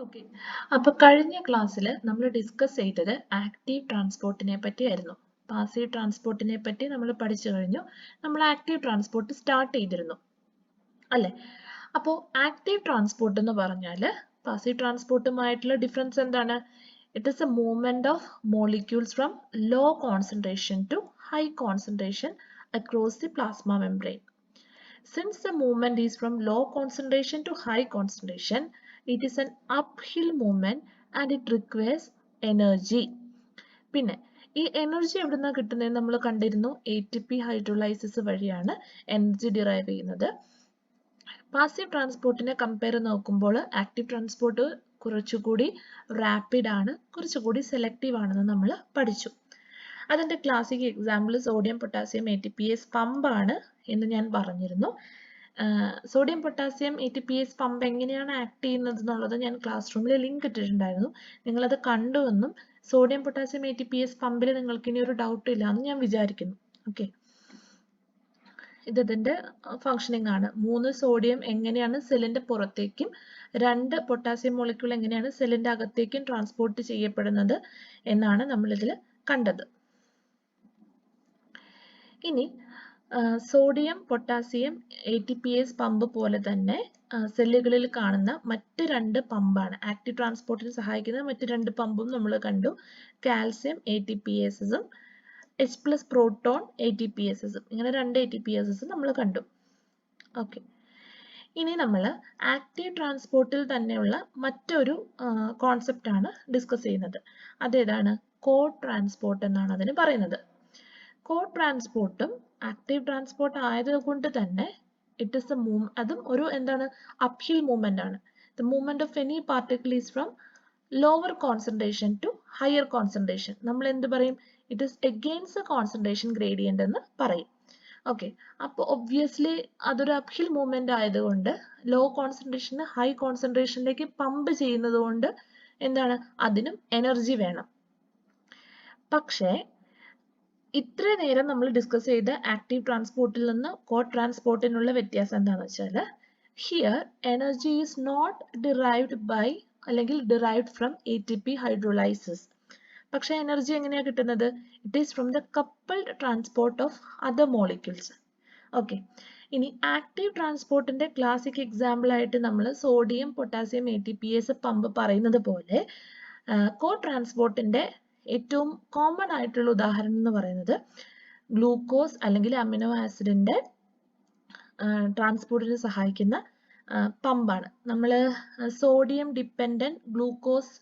Okay. അപ്പോൾ കഴിഞ്ഞ ക്ലാസ്സിൽ നമ്മൾ ഡിസ്കസ് ചെയ്തത് ആക്റ്റീവ് ട്രാൻസ്പോർട്ടിനെ പറ്റിയായിരുന്നു. പാസീവ് ട്രാൻസ്പോർട്ടിനെ പറ്റി നമ്മൾ പഠിച്ചു കഴിഞ്ഞു. നമ്മൾ ആക്റ്റീവ് ട്രാൻസ്പോർട്ട് സ്റ്റാർട്ട് ചെയ്തിരുന്നു അല്ലേ? അപ്പോൾ ആക്റ്റീവ് ട്രാൻസ്പോർട്ട് എന്ന് പറഞ്ഞാൽ പാസീവ് ട്രാൻസ്പോർട്ടുമായിട്ടുള്ള ഡിഫറൻസ് എന്താണ്? It is a movement of molecules from low concentration to high concentration across the plasma membrane. Since the movement is from low concentration to high concentration, it is an uphill movement and it requires energy. പിന്നെ ഈ energy എവിടെ നിന്നാണ് കിട്ടുന്നത് നമ്മൾ കണ്ടിരുന്നു. ATP ഹൈഡ്രോലൈസിസ് വഴിയാണ് energy derive ചെയ്യുന്നത്. Passive ട്രാൻസ്പോർട്ടിനെ compare നോക്കുമ്പോൾ ആക്റ്റീവ് ട്രാൻസ്പോർട്ട് കുറച്ചുകൂടി റാപ്പിഡ് ആണ്, കുറച്ചുകൂടി സെലക്റ്റീവ് ആണെന്ന് നമ്മൾ പഠിച്ചു. അതിൻ്റെ classic example sodium potassium ATPase പമ്പാണ് എന്ന് ഞാൻ പറഞ്ഞിരുന്നു. സോഡിയം പൊട്ടാസ്യം ATPase പമ്പ് എങ്ങനെയാണ് ആക്ട് ചെയ്യുന്നത് എന്നുള്ളത് ഞാൻ ക്ലാസ് റൂമിൽ ലിങ്ക് ഇട്ടിട്ടുണ്ടായിരുന്നു. നിങ്ങളത് കണ്ടുവെന്നും സോഡിയം പൊട്ടാസ്യം ATPase പമ്പിൽ നിങ്ങൾക്ക് ഇനി ഒരു ഡൗട്ട് ഇല്ല എന്ന് ഞാൻ വിചാരിക്കുന്നു. ഓക്കെ, ഇതിന്റെ ഫങ്ഷനിങ് ആണ്. 3 സോഡിയം എങ്ങനെയാണ് സെല്ലിന്റെ പുറത്തേക്കും 2 പൊട്ടാസ്യം മോളിക്യൂൾ എങ്ങനെയാണ് സെല്ലിന്റെ അകത്തേക്കും ട്രാൻസ്പോർട്ട് ചെയ്യപ്പെടുന്നത് എന്നാണ് നമ്മൾ ഇതിൽ കണ്ടത്. ഇനി സോഡിയം പൊട്ടാസ്യം ATPase പമ്പ് പോലെ തന്നെ സെല്ലുകളിൽ കാണുന്ന മറ്റ് 2 പമ്പാണ് ആക്റ്റീവ് ട്രാൻസ്പോർട്ടിന് സഹായിക്കുന്ന മറ്റ് 2 പമ്പും നമ്മൾ കണ്ടു. കാൽസ്യം ATPaseസും H+ പ്രോട്ടോൺ ATPaseസും. ഇങ്ങനെ 2 ATPases നമ്മൾ കണ്ടു. ഓക്കെ, ഇനി നമ്മൾ ആക്റ്റീവ് ട്രാൻസ്പോർട്ടിൽ തന്നെയുള്ള മറ്റൊരു കോൺസെപ്റ്റ് ആണ് ഡിസ്കസ് ചെയ്യുന്നത്. അതേതാണ്? കോ ട്രാൻസ്പോർട്ട് എന്നാണ് അതിന് പറയുന്നത്. കോ ട്രാൻസ്പോർട്ടും ആക്റ്റീവ് ട്രാൻസ്പോർട്ട് ആയതുകൊണ്ട് തന്നെ ഇറ്റ് ഇസ് അതും ഒരു എന്താണ് അപ്ഹിൽ മൂവ്മെന്റ് ആണ്. The movement of any particle is from lower concentration to higher concentration. നമ്മൾ എന്ത് പറയും? It is against concentration gradient എന്ന് പറയും. ഓക്കെ, അപ്പോൾ ഒബ്വിയസ്ലി അതൊരു അപ്ഹിൽ മൂവ്മെന്റ് ആയതുകൊണ്ട് ലോ കോൺസെൻട്രേഷൻ ഹൈ കോൺസെൻട്രേഷനിലേക്ക് പമ്പ് ചെയ്യുന്നത് കൊണ്ട് എന്താണ് അതിനും എനർജി വേണം. പക്ഷേ ഇത്ര നേരം നമ്മൾ ഡിസ്കസ് ചെയ്ത ആക്റ്റീവ് ട്രാൻസ്പോർട്ടിൽ നിന്ന് കോ ട്രാൻസ്പോർട്ടിനുള്ള വ്യത്യാസം എന്താണെന്ന് വെച്ചാൽ here energy is not derived by അല്ലെങ്കിൽ ഡിറൈവ്ഡ് ഫ്രം ATP ഹൈഡ്രോലൈസിസ്. പക്ഷേ എനർജി എങ്ങനെയാണ് കിട്ടുന്നത്? It is from the coupled transport of other molecules. Okay, ഇനി ആക്റ്റീവ് ട്രാൻസ്പോർട്ടിന്റെ ക്ലാസിക് എക്സാമ്പിൾ ആയിട്ട് നമ്മൾ സോഡിയം പൊട്ടാസ്യം ATPase പമ്പ് പറയുന്നത് പോലെ കോ ട്രാൻസ്പോർട്ടിന്റെ ഏറ്റവും കോമൺ ആയിട്ടുള്ള ഉദാഹരണം എന്ന് പറയുന്നത് ഗ്ലൂക്കോസ് അല്ലെങ്കിൽ അമിനോ ആസിഡിന്റെ ട്രാൻസ്പോർട്ടിന് സഹായിക്കുന്ന പമ്പാണ്. നമ്മൾ സോഡിയം ഡിപ്പെൻഡന്റ് ഗ്ലൂക്കോസ്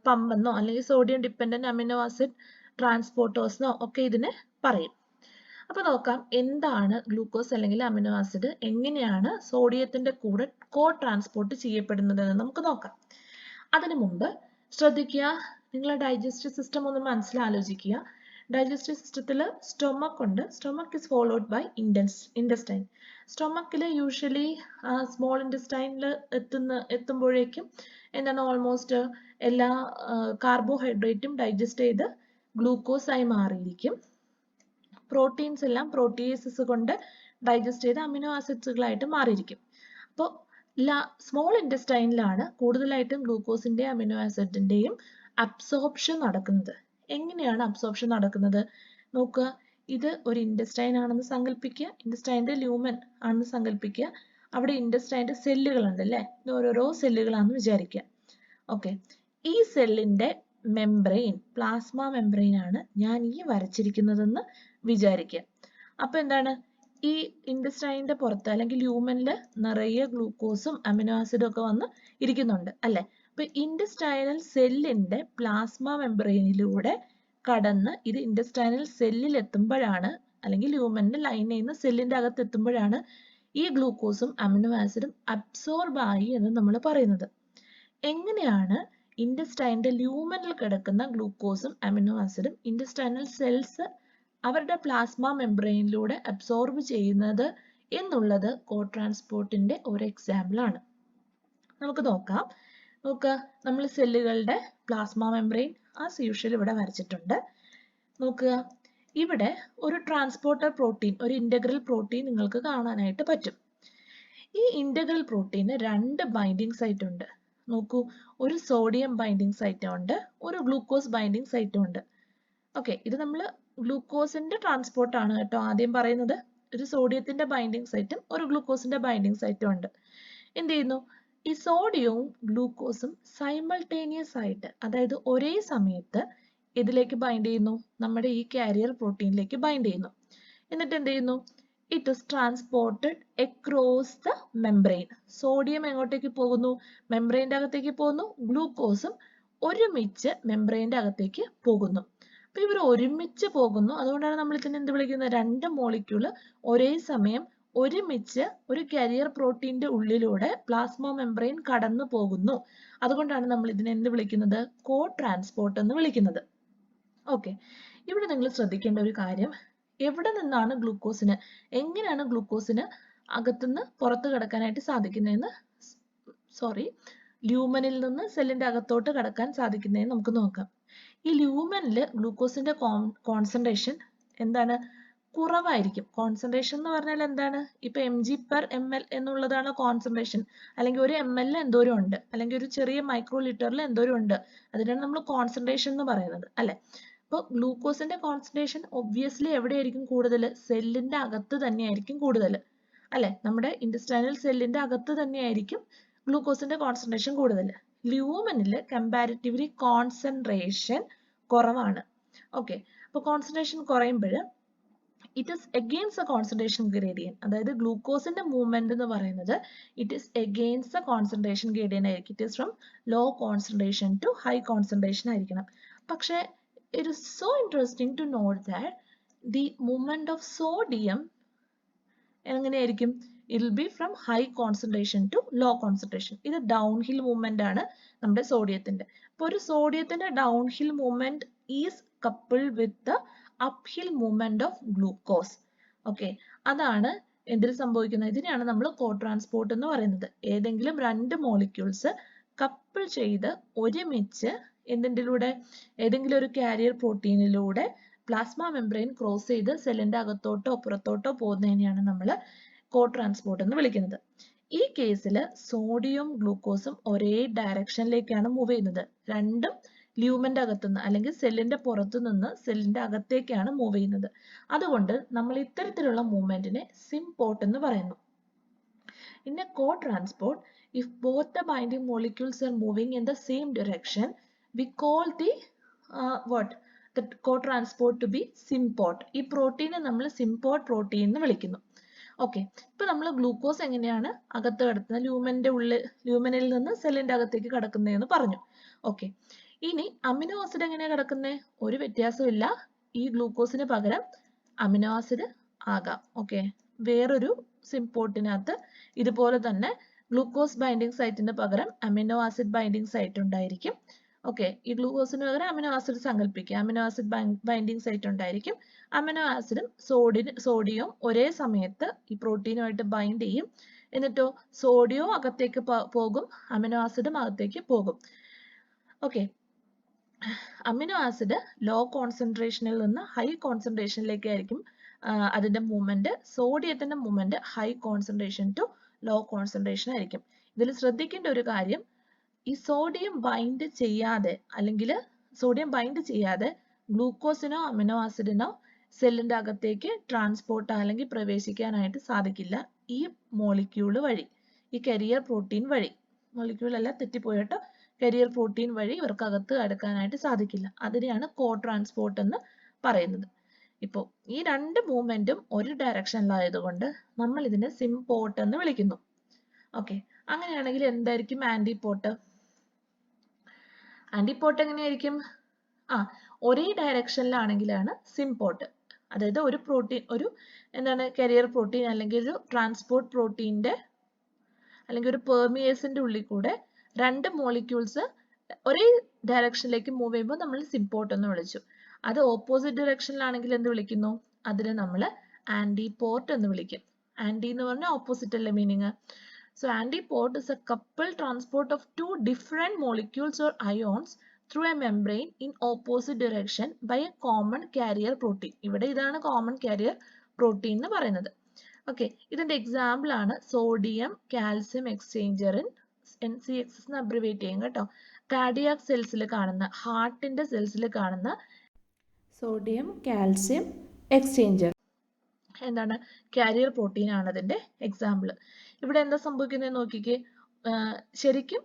പമ്പെന്നോ അല്ലെങ്കിൽ സോഡിയം ഡിപ്പെൻഡന്റ് അമിനോ ആസിഡ് ട്രാൻസ്പോർട്ടേഴ്സിനോ ഒക്കെ ഇതിനെ പറയും. അപ്പൊ നോക്കാം എന്താണ് ഗ്ലൂക്കോസ് അല്ലെങ്കിൽ അമിനോ ആസിഡ്, എങ്ങനെയാണ് സോഡിയത്തിന്റെ കൂടെ കോ ട്രാൻസ്പോർട്ട് ചെയ്യപ്പെടുന്നത് എന്ന് നമുക്ക് നോക്കാം. അതിനു മുമ്പ് ശ്രദ്ധിക്കുക, നിങ്ങളെ ഡൈജസ്റ്റീവ് സിസ്റ്റം ഒന്ന് മനസ്സിലാലോചിക്കുക. ഡൈജസ്റ്റീവ് സിസ്റ്റത്തിൽ സ്റ്റൊമക് ഉണ്ട്. Stomach is followed by intestine. സ്റ്റൊമക്കിൽ യൂഷ്വലി സ്മോൾ ഇൻഡസ്റ്റൈനിൽ എത്തുമ്പോഴേക്കും എന്താണ് ഓൾമോസ്റ്റ് എല്ലാ കാർബോഹൈഡ്രേറ്റും ഡൈജസ്റ്റ് ചെയ്ത് ഗ്ലൂക്കോസ് ആയി മാറിയിരിക്കും. പ്രോട്ടീൻസ് എല്ലാം പ്രോട്ടിയേസസ് കൊണ്ട് ഡൈജസ്റ്റ് ചെയ്ത് അമിനോ ആസിഡ്സുകളായിട്ട് മാറിയിരിക്കും. അപ്പോൾ സ്മോൾ ഇൻഡസ്റ്റൈനിലാണ് കൂടുതലായിട്ടും ഗ്ലൂക്കോസിന്റെ അമിനോ ആസിഡിന്റെയും അബ്സോർപ്ഷൻ നടക്കുന്നത്. എങ്ങനെയാണ് അബ്സോർപ്ഷൻ നടക്കുന്നത് നോക്കുക. ഇത് ഒരു ഇൻഡസ്റ്റൈൻ ആണെന്ന് സങ്കല്പിക്കുക, ഇൻഡസ്റ്റൈൻ്റെ ലൂമൻ ആണെന്ന് സങ്കല്പിക്കുക. അവിടെ ഇൻഡസ്റ്റൈൻ്റെ സെല്ലുകൾ ഉണ്ട് അല്ലേ? ഇത് ഓരോരോ സെല്ലുകളാണെന്ന് വിചാരിക്കുക. ഓക്കെ, ഈ സെല്ലിന്റെ മെംബ്രെയിൻ പ്ലാസ്മ മെംബ്രെയിൻ ആണ് ഞാൻ ഈ വരച്ചിരിക്കുന്നതെന്ന് വിചാരിക്കുക. അപ്പൊ എന്താണ് ഈ ഇൻഡസ്റ്റൈൻ്റെ പുറത്ത് അല്ലെങ്കിൽ ലൂമനിൽ നിറയെ ഗ്ലൂക്കോസും അമിനോ ആസിഡും ഒക്കെ വന്ന് ഇരിക്കുന്നുണ്ട് അല്ലെ? അപ്പൊ ഇൻഡസ്റ്റൈനൽ സെല്ലിന്റെ പ്ലാസ്മ മെംബ്രെയിനിലൂടെ കടന്ന് ഇത് ഇൻഡസ്റ്റൈനൽ സെല്ലിൽ എത്തുമ്പോഴാണ് അല്ലെങ്കിൽ ലൂമനിൽ ലൈൻ ചെയ്യുന്ന സെല്ലിന്റെ അകത്ത് എത്തുമ്പോഴാണ് ഈ ഗ്ലൂക്കോസും അമിനോ ആസിഡും അബ്സോർബ് ആയി എന്ന് നമ്മൾ പറയുന്നത്. എങ്ങനെയാണ് ഇൻഡസ്റ്റൈൻ്റെ ലൂമനിൽ കിടക്കുന്ന ഗ്ലൂക്കോസും അമിനോ ആസിഡും ഇൻഡസ്റ്റൈനൽ സെൽസ് അവരുടെ പ്ലാസ്മ മെംബ്രെയിനിലൂടെ അബ്സോർബ് ചെയ്യുന്നത് എന്നുള്ളത് കോ ട്രാൻസ്പോർട്ടിന്റെ ഒരു എക്സാമ്പിൾ ആണ്. നമുക്ക് നോക്കാം. നോക്കുക, നമ്മൾ സെല്ലുകളുടെ പ്ലാസ്മ മെംബ്രെയിൻ ആസ് യൂഷ്വൽ ഇവിടെ വരച്ചിട്ടുണ്ട്. നോക്കുക, ഇവിടെ ഒരു ട്രാൻസ്പോർട്ടർ പ്രോട്ടീൻ, ഒരു ഇന്റഗ്രൽ പ്രോട്ടീൻ നിങ്ങൾക്ക് കാണാനായിട്ട് പറ്റും. ഈ ഇന്റഗ്രൽ പ്രോട്ടീന് 2 ബൈൻഡിങ് സൈറ്റ് ഉണ്ട്. നോക്കൂ, ഒരു സോഡിയം ബൈൻഡിങ് സൈറ്റും ഉണ്ട്, ഒരു ഗ്ലൂക്കോസ് ബൈൻഡിങ് സൈറ്റും ഉണ്ട്. ഓക്കെ, ഇത് നമ്മൾ ഗ്ലൂക്കോസിന്റെ ട്രാൻസ്പോർട്ട് ആണ് കേട്ടോ ആദ്യം പറയുന്നത്. ഒരു സോഡിയത്തിന്റെ ബൈൻഡിങ് സൈറ്റും ഒരു ഗ്ലൂക്കോസിന്റെ ബൈൻഡിങ് സൈറ്റും ഉണ്ട്. എന്ത് ചെയ്യുന്നു, ഈ സോഡിയവും ഗ്ലൂക്കോസും സൈമൾട്ടേനിയസ് ആയിട്ട്, അതായത് ഒരേ സമയത്ത് ഇതിലേക്ക് ബൈൻഡ് ചെയ്യുന്നു, നമ്മുടെ ഈ കാരിയർ പ്രോട്ടീനിലേക്ക് ബൈൻഡ് ചെയ്യുന്നു. എന്നിട്ട് എന്ത് ചെയ്യുന്നു, it is transported across the membrane. Sodium എങ്ങോട്ടേക്ക് പോകുന്നു, മെംബ്രെയിൻ്റെ അകത്തേക്ക് പോകുന്നു. ഗ്ലൂക്കോസും ഒരുമിച്ച് മെംബ്രെയിൻ്റെ അകത്തേക്ക് പോകുന്നു. അപ്പൊ ഇവർ ഒരുമിച്ച് പോകുന്നു, അതുകൊണ്ടാണ് നമ്മൾ ഇതിനെ എന്ത് വിളിക്കുന്നത്, രണ്ട് മോളിക്യൂള് ഒരേ സമയം ഒരുമിച്ച് ഒരു കാരിയർ പ്രോട്ടീന്റെ ഉള്ളിലൂടെ പ്ലാസ്മ മെംബ്രെയിൻ കടന്നു പോകുന്നു. അതുകൊണ്ടാണ് നമ്മൾ ഇതിനെ എന്ത് വിളിക്കുന്നത്, കോ ട്രാൻസ്പോർട്ട് എന്ന് വിളിക്കുന്നത്. ഓക്കെ, ഇവിടെ നിങ്ങൾ ശ്രദ്ധിക്കേണ്ട ഒരു കാര്യം, എവിടെ നിന്നാണ് ഗ്ലൂക്കോസിന്, എങ്ങനെയാണ് ഗ്ലൂക്കോസിന് അകത്തുനിന്ന് പുറത്ത് കടക്കാനായിട്ട് സാധിക്കുന്നതെന്ന്, ല്യൂമനിൽ നിന്ന് സെല്ലിന്റെ അകത്തോട്ട് കടക്കാൻ സാധിക്കുന്നതെന്ന് നമുക്ക് നോക്കാം. ഈ ല്യൂമനിൽ ഗ്ലൂക്കോസിന്റെ കോൺസെൻട്രേഷൻ എന്താണ്, കുറവായിരിക്കും. കോൺസെൻട്രേഷൻ എന്ന് പറഞ്ഞാൽ എന്താണ്, ഇപ്പൊ mg/ml എന്നുള്ളതാണ് കോൺസെൻട്രേഷൻ, അല്ലെങ്കിൽ ഒരു ml എന്തോരം ഉണ്ട്, അല്ലെങ്കിൽ ഒരു ചെറിയ മൈക്രോ ലിറ്ററിൽ എന്തോരം ഉണ്ട്, അതിനാണ് നമ്മൾ കോൺസെൻട്രേഷൻ എന്ന് പറയുന്നത്, അല്ലെ. അപ്പോൾ ഗ്ലൂക്കോസിന്റെ കോൺസെൻട്രേഷൻ ഒബ്വിയസ്ലി എവിടെയായിരിക്കും കൂടുതൽ, സെല്ലിന്റെ അകത്ത് തന്നെയായിരിക്കും കൂടുതൽ, അല്ലെ. നമ്മുടെ ഇൻറ്റസ്റ്റൈനൽ സെല്ലിന്റെ അകത്ത് തന്നെയായിരിക്കും ഗ്ലൂക്കോസിന്റെ കോൺസെൻട്രേഷൻ കൂടുതൽ. ല്യൂമനിൽ കമ്പാരിറ്റീവ്ലി കോൺസെൻട്രേഷൻ കുറവാണ്. ഓക്കെ, അപ്പോൾ കോൺസെൻട്രേഷൻ കുറയുമ്പോൾ it is against a concentration gradient, അതായത് ഗ്ലൂക്കോസിന്റെ മൂവ്മെന്റ് എന്ന് പറയുന്നത് it is against a concentration gradient ആയിരിക്കും. It is from low concentration to high concentration ആയിരിക്കണം. പക്ഷേ it is so interesting to note that the movement of sodium എങ്ങനെയായിരിക്കും, it will be from high concentration to low concentration. ഇത് downhill movement ആണ് നമ്മുടെ സോഡിയത്തിന്റെ. അപ്പോൾ ഒരു സോഡിയത്തിന്റെ downhill movement is coupled with the uphill movement of glucose. Okay, അതാണ് എന്തിൽ സംഭവിക്കുന്നത്, ഇതിനെയാണ് നമ്മൾ കോ ട്രാൻസ്പോർട്ട് എന്ന് പറയുന്നത്. ഏതെങ്കിലും രണ്ട് മോളിക്യൂൾസ് കപ്പിൾ ചെയ്ത് ഒരുമിച്ച് എന്തിലൂടെ, ഏതെങ്കിലും ഒരു കാരിയർ പ്രോട്ടീനിലൂടെ പ്ലാസ്മ മെംബ്രെയിൻ ക്രോസ് ചെയ്ത് സെല്ലിന്റെ അകത്തോട്ടോ പുറത്തോട്ടോ പോകുന്നതിനെയാണ് നമ്മൾ കോ ട്രാൻസ്പോർട്ട് എന്ന് വിളിക്കുന്നത്. ഈ കേസിൽ സോഡിയം ഗ്ലൂക്കോസും ഒരേ ഡയറക്ഷനിലേക്കാണ് മൂവ് ചെയ്യുന്നത്. രണ്ടും ല്യൂമന്റെ അകത്തുനിന്ന് അല്ലെങ്കിൽ സെല്ലിന്റെ പുറത്തു നിന്ന് സെല്ലിന്റെ അകത്തേക്കാണ് മൂവ് ചെയ്യുന്നത്. അതുകൊണ്ട് നമ്മൾ ഇത്തരത്തിലുള്ള മൂവ്മെന്റിനെ സിംപോർട്ട് എന്ന് പറയുന്നു. In a co-transport, if both the binding molecules are moving in the same direction, we call the co-transport to be symport. ഈ പ്രോട്ടീനെ നമ്മൾ സിംപോർട്ട് പ്രോട്ടീൻ എന്ന് വിളിക്കുന്നു. ഓക്കെ, ഇപ്പൊ നമ്മൾ ഗ്ലൂക്കോസ് എങ്ങനെയാണ് അകത്ത് കടത്തുന്നത്, ല്യൂമനിൽ നിന്ന് സെല്ലിന്റെ അകത്തേക്ക് കടക്കുന്നതെന്ന് പറഞ്ഞു. ഓക്കെ, ഇനി അമിനോ ആസിഡ് എങ്ങനെയാണ് കിടക്കുന്നത്, ഒരു വ്യത്യാസമില്ല, ഈ ഗ്ലൂക്കോസിന് പകരം അമിനോ ആസിഡ് ആകാം. ഓക്കെ, വേറൊരു സിംപോർട്ടിനകത്ത് ഇതുപോലെ തന്നെ ഗ്ലൂക്കോസ് ബൈൻഡിങ് സൈറ്റിന് പകരം അമിനോ ആസിഡ് ബൈൻഡിങ് സൈറ്റ് ഉണ്ടായിരിക്കും. ഓക്കെ, ഈ ഗ്ലൂക്കോസിന് പകരം അമിനോ ആസിഡ് സങ്കല്പിക്കുക, അമിനോ ആസിഡ് ബൈൻഡിങ് സൈറ്റ് ഉണ്ടായിരിക്കും. അമിനോ ആസിഡും സോഡിയവും ഒരേ സമയത്ത് ഈ പ്രോട്ടീനുമായിട്ട് ബൈൻഡ് ചെയ്യും. എന്നിട്ടോ സോഡിയവും അകത്തേക്ക് പോകും, അമിനോ ആസിഡും അകത്തേക്ക് പോകും. ഓക്കെ, അമിനോ ആസിഡ് ലോ കോൺസെൻട്രേഷനിൽ നിന്ന് ഹൈ കോൺസെൻട്രേഷനിലേക്കായിരിക്കും അതിന്റെ മൂവ്മെന്റ്. സോഡിയത്തിന്റെ movement high concentration to low concentration ആയിരിക്കും. ഇതിൽ ശ്രദ്ധിക്കേണ്ട ഒരു കാര്യം, ഈ സോഡിയം ബൈൻഡ് ചെയ്യാതെ അല്ലെങ്കിൽ സോഡിയം ബൈൻഡ് ചെയ്യാതെ ഗ്ലൂക്കോസിനോ അമിനോ ആസിഡിനോ സെല്ലിന്റെ അകത്തേക്ക് ട്രാൻസ്പോർട്ട് അല്ലെങ്കിൽ പ്രവേശിക്കാനായിട്ട് സാധിക്കില്ല. ഈ മോളിക്യൂള് വഴി, ഈ കരിയർ പ്രോട്ടീൻ വഴി, മോളിക്യൂൾ അല്ല തെറ്റിപ്പോയിട്ട് കരിയർ പ്രോട്ടീൻ വഴി ഇവർക്ക് അകത്ത് കടക്കാനായിട്ട് സാധിക്കില്ല. അതിനെയാണ് കോ ട്രാൻസ്പോർട്ട് എന്ന് പറയുന്നത്. ഇപ്പോൾ ഈ രണ്ട് മൂവ്മെന്റും ഒരു ഡയറക്ഷനിലായതുകൊണ്ട് നമ്മൾ ഇതിനെ സിംപോർട്ട് എന്ന് വിളിക്കുന്നു. ഓക്കെ, അങ്ങനെയാണെങ്കിൽ എന്തായിരിക്കും ആന്റിപോർട്ട്? ആന്റിപോർട്ട് എങ്ങനെയായിരിക്കും? ഒരേ ഡയറക്ഷനിലാണെങ്കിലാണ് സിംപോർട്ട്. അതായത് ഒരു പ്രോട്ടീൻ, ഒരു കരിയർ പ്രോട്ടീൻ അല്ലെങ്കിൽ ഒരു ട്രാൻസ്പോർട്ട് പ്രോട്ടീന്റെ അല്ലെങ്കിൽ ഒരു പെർമിയേസിന്റെ ഉള്ളിൽ കൂടെ രണ്ട് മോളിക്യൂൾസ് ഒരേ ഡയറക്ഷനിലേക്ക് മൂവ് ചെയ്യുമ്പോൾ നമ്മൾ സിംപോർട്ട് എന്ന് വിളിച്ചു. അത് ഓപ്പോസിറ്റ് ഡയറക്ഷനിലാണെങ്കിൽ എന്ത് വിളിക്കുന്നു? അതിനെ നമ്മൾ ആന്റിപോർട്ട് എന്ന് വിളിക്കും. ആന്റി എന്ന് പറഞ്ഞാൽ ഓപ്പോസിറ്റ് അല്ലേ meaning. So antiport is a coupled transport of two different molecules or ions through a membrane in opposite direction by a common carrier protein. ഇവിടെ ഇതാണ് common carrier protein എന്ന് പറയുന്നത്. ഓക്കെ, ഇതിന്റെ എക്സാമ്പിൾ ആണ് sodium calcium exchanger in NCXS എന്ന് അബ്രിവേറ്റ് ചെയ്യും കേട്ടോ. Cardiac സെൽസിൽ കാണുന്ന, ഹാർട്ടിന്റെ സെൽസിൽ കാണുന്ന സോഡിയം കാൽസ്യം എക്സ്ചേഞ്ചർ എന്താണ്, കാരിയർ പ്രോട്ടീൻ ആണ് അതിന്റെ എക്സാമ്പിൾ. ഇവിടെ എന്താ സംഭവിക്കുന്നത് നോക്കിക്കേ, ശരിക്കും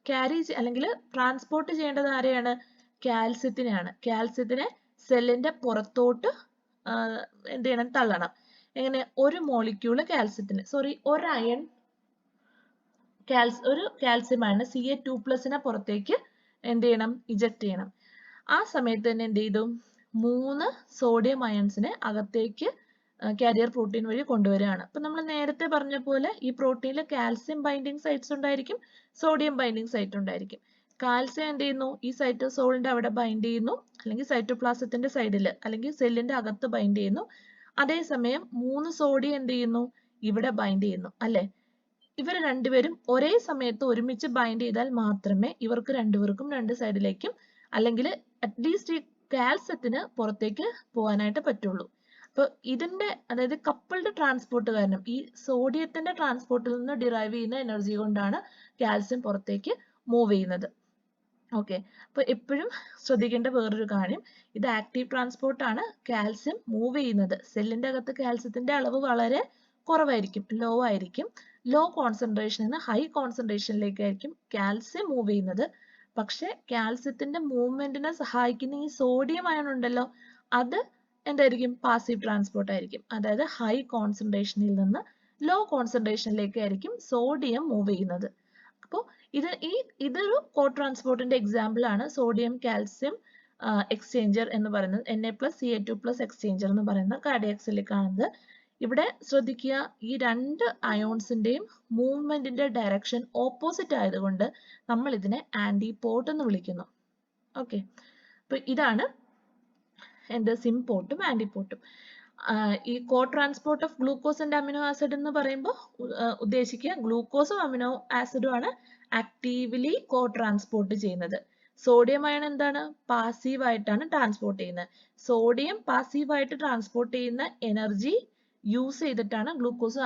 ക്യാരി അല്ലെങ്കിൽ ട്രാൻസ്പോർട്ട് ചെയ്യേണ്ടത് ആരെയാണ്? കാൽസ്യത്തിനെയാണ്. കാൽസ്യത്തിനെ സെല്ലിന്റെ പുറത്തോട്ട് എന്ത് ചെയ്യണം, തള്ളണം. എങ്ങനെ? ഒരു മോളിക്യൂള് കാൽസ്യത്തിന്, ഒരു അയൺ ഒരു കാൽസ്യം ആണ് Ca2+ പുറത്തേക്ക് എന്ത് ചെയ്യണം, ഇജക്ട് ചെയ്യണം. ആ സമയത്ത് തന്നെ എന്ത് ചെയ്തു, 3 സോഡിയം അയൺസിനെ അകത്തേക്ക് കാരിയർ പ്രോട്ടീൻ വഴി കൊണ്ടുവരികയാണ്. അപ്പൊ നമ്മൾ നേരത്തെ പറഞ്ഞ പോലെ ഈ പ്രോട്ടീനിൽ കാൽസ്യം ബൈൻഡിങ് സൈറ്റ്സ് ഉണ്ടായിരിക്കും, സോഡിയം ബൈൻഡിങ് സൈറ്റ് ഉണ്ടായിരിക്കും. കാൽസ്യം എന്ത് ചെയ്യുന്നു, ഈ സൈറ്റോസോളിന്റെ അവിടെ ബൈൻഡ് ചെയ്യുന്നു, അല്ലെങ്കിൽ സൈറ്റോപ്ലാസത്തിന്റെ സൈഡിൽ അല്ലെങ്കിൽ സെല്ലിന്റെ അകത്ത് ബൈൻഡ് ചെയ്യുന്നു. അതേസമയം 3 സോഡിയം എന്ത് ചെയ്യുന്നു, ഇവിടെ ബൈൻഡ് ചെയ്യുന്നു അല്ലെ. ഇവർ രണ്ടുപേരും ഒരേ സമയത്ത് ഒരുമിച്ച് ബൈൻഡ് ചെയ്താൽ മാത്രമേ ഇവർക്ക് രണ്ടുപേർക്കും രണ്ട് സൈഡിലേക്കും അല്ലെങ്കിൽ അറ്റ്ലീസ്റ്റ് ഈ കാൽസ്യത്തിന് പുറത്തേക്ക് പോകാനായിട്ട് പറ്റുള്ളൂ. അപ്പൊ ഇതിന്റെ അതായത് കപ്പിൾഡ് ട്രാൻസ്പോർട്ട് കാരണം ഈ സോഡിയത്തിന്റെ ട്രാൻസ്പോർട്ടിൽ നിന്ന് ഡിറൈവ് ചെയ്യുന്ന എനർജി കൊണ്ടാണ് കാൽസ്യം പുറത്തേക്ക് മൂവ് ചെയ്യുന്നത്. ഓക്കെ, അപ്പൊ എപ്പോഴും ശ്രദ്ധിക്കേണ്ട വേറൊരു കാര്യം, ഇത് ആക്റ്റീവ് ട്രാൻസ്പോർട്ട് ആണ്. കാൽസ്യം മൂവ് ചെയ്യുന്നത്, സെല്ലിന്റെ അകത്ത് കാൽസ്യത്തിന്റെ അളവ് വളരെ കുറവായിരിക്കും, ലോ ആയിരിക്കും. ലോ കോൺസെൻട്രേഷനിൽ നിന്ന് ഹൈ കോൺസെൻട്രേഷനിലേക്കായിരിക്കും കാൽസ്യം മൂവ് ചെയ്യുന്നത്. പക്ഷെ കാൽസ്യത്തിന്റെ മൂവ്മെന്റിനെ സഹായിക്കുന്ന ഈ സോഡിയം അയൺ ഉണ്ടല്ലോ, അത് എന്തായിരിക്കും, പാസീവ് ട്രാൻസ്പോർട്ട് ആയിരിക്കും. അതായത് ഹൈ കോൺസെൻട്രേഷനിൽ നിന്ന് ലോ കോൺസെൻട്രേഷനിലേക്കായിരിക്കും സോഡിയം മൂവ് ചെയ്യുന്നത്. അപ്പോൾ ഇതൊരു കോ ട്രാൻസ്പോർട്ടിന്റെ എക്സാമ്പിൾ ആണ് സോഡിയം കാൽസ്യം എക്സ്ചേഞ്ചർ എന്ന് പറയുന്നത്, Na+Ca2+ എക്സ്ചേഞ്ചർ എന്ന് പറയുന്ന കാർഡിയാക് സെല്ലിൽ കാണുന്നത്. ഇവിടെ ശ്രദ്ധിക്കുക, ഈ രണ്ട് അയോൺസിന്റെയും മൂവ്മെന്റിന്റെ ഡയറക്ഷൻ ഓപ്പോസിറ്റ് ആയതുകൊണ്ട് നമ്മൾ ഇതിനെ ആന്റിപോർട്ട് എന്ന് വിളിക്കുന്നു. ഓക്കെ, അപ്പൊ ഇതാണ് എന്ത്, സിംപോർട്ടും ആന്റിപോർട്ടും. ഈ cotransport of glucose and amino acid എന്ന് പറയുമ്പോൾ ഉദ്ദേശിക്കുക ഗ്ലൂക്കോസും അമിനോ ആസിഡും ആണ് ആക്റ്റീവ്ലി കോ ട്രാൻസ്പോർട്ട് ചെയ്യുന്നത്. സോഡിയം അയൺ എന്താണ്, പാസീവ് ആയിട്ടാണ് ട്രാൻസ്പോർട്ട് ചെയ്യുന്നത്. സോഡിയം പാസീവ് ആയിട്ട് ട്രാൻസ്പോർട്ട് ചെയ്യുന്ന എനർജി യൂസ് ചെയ്തിട്ടാണ് ഗ്ലൂക്കോസോ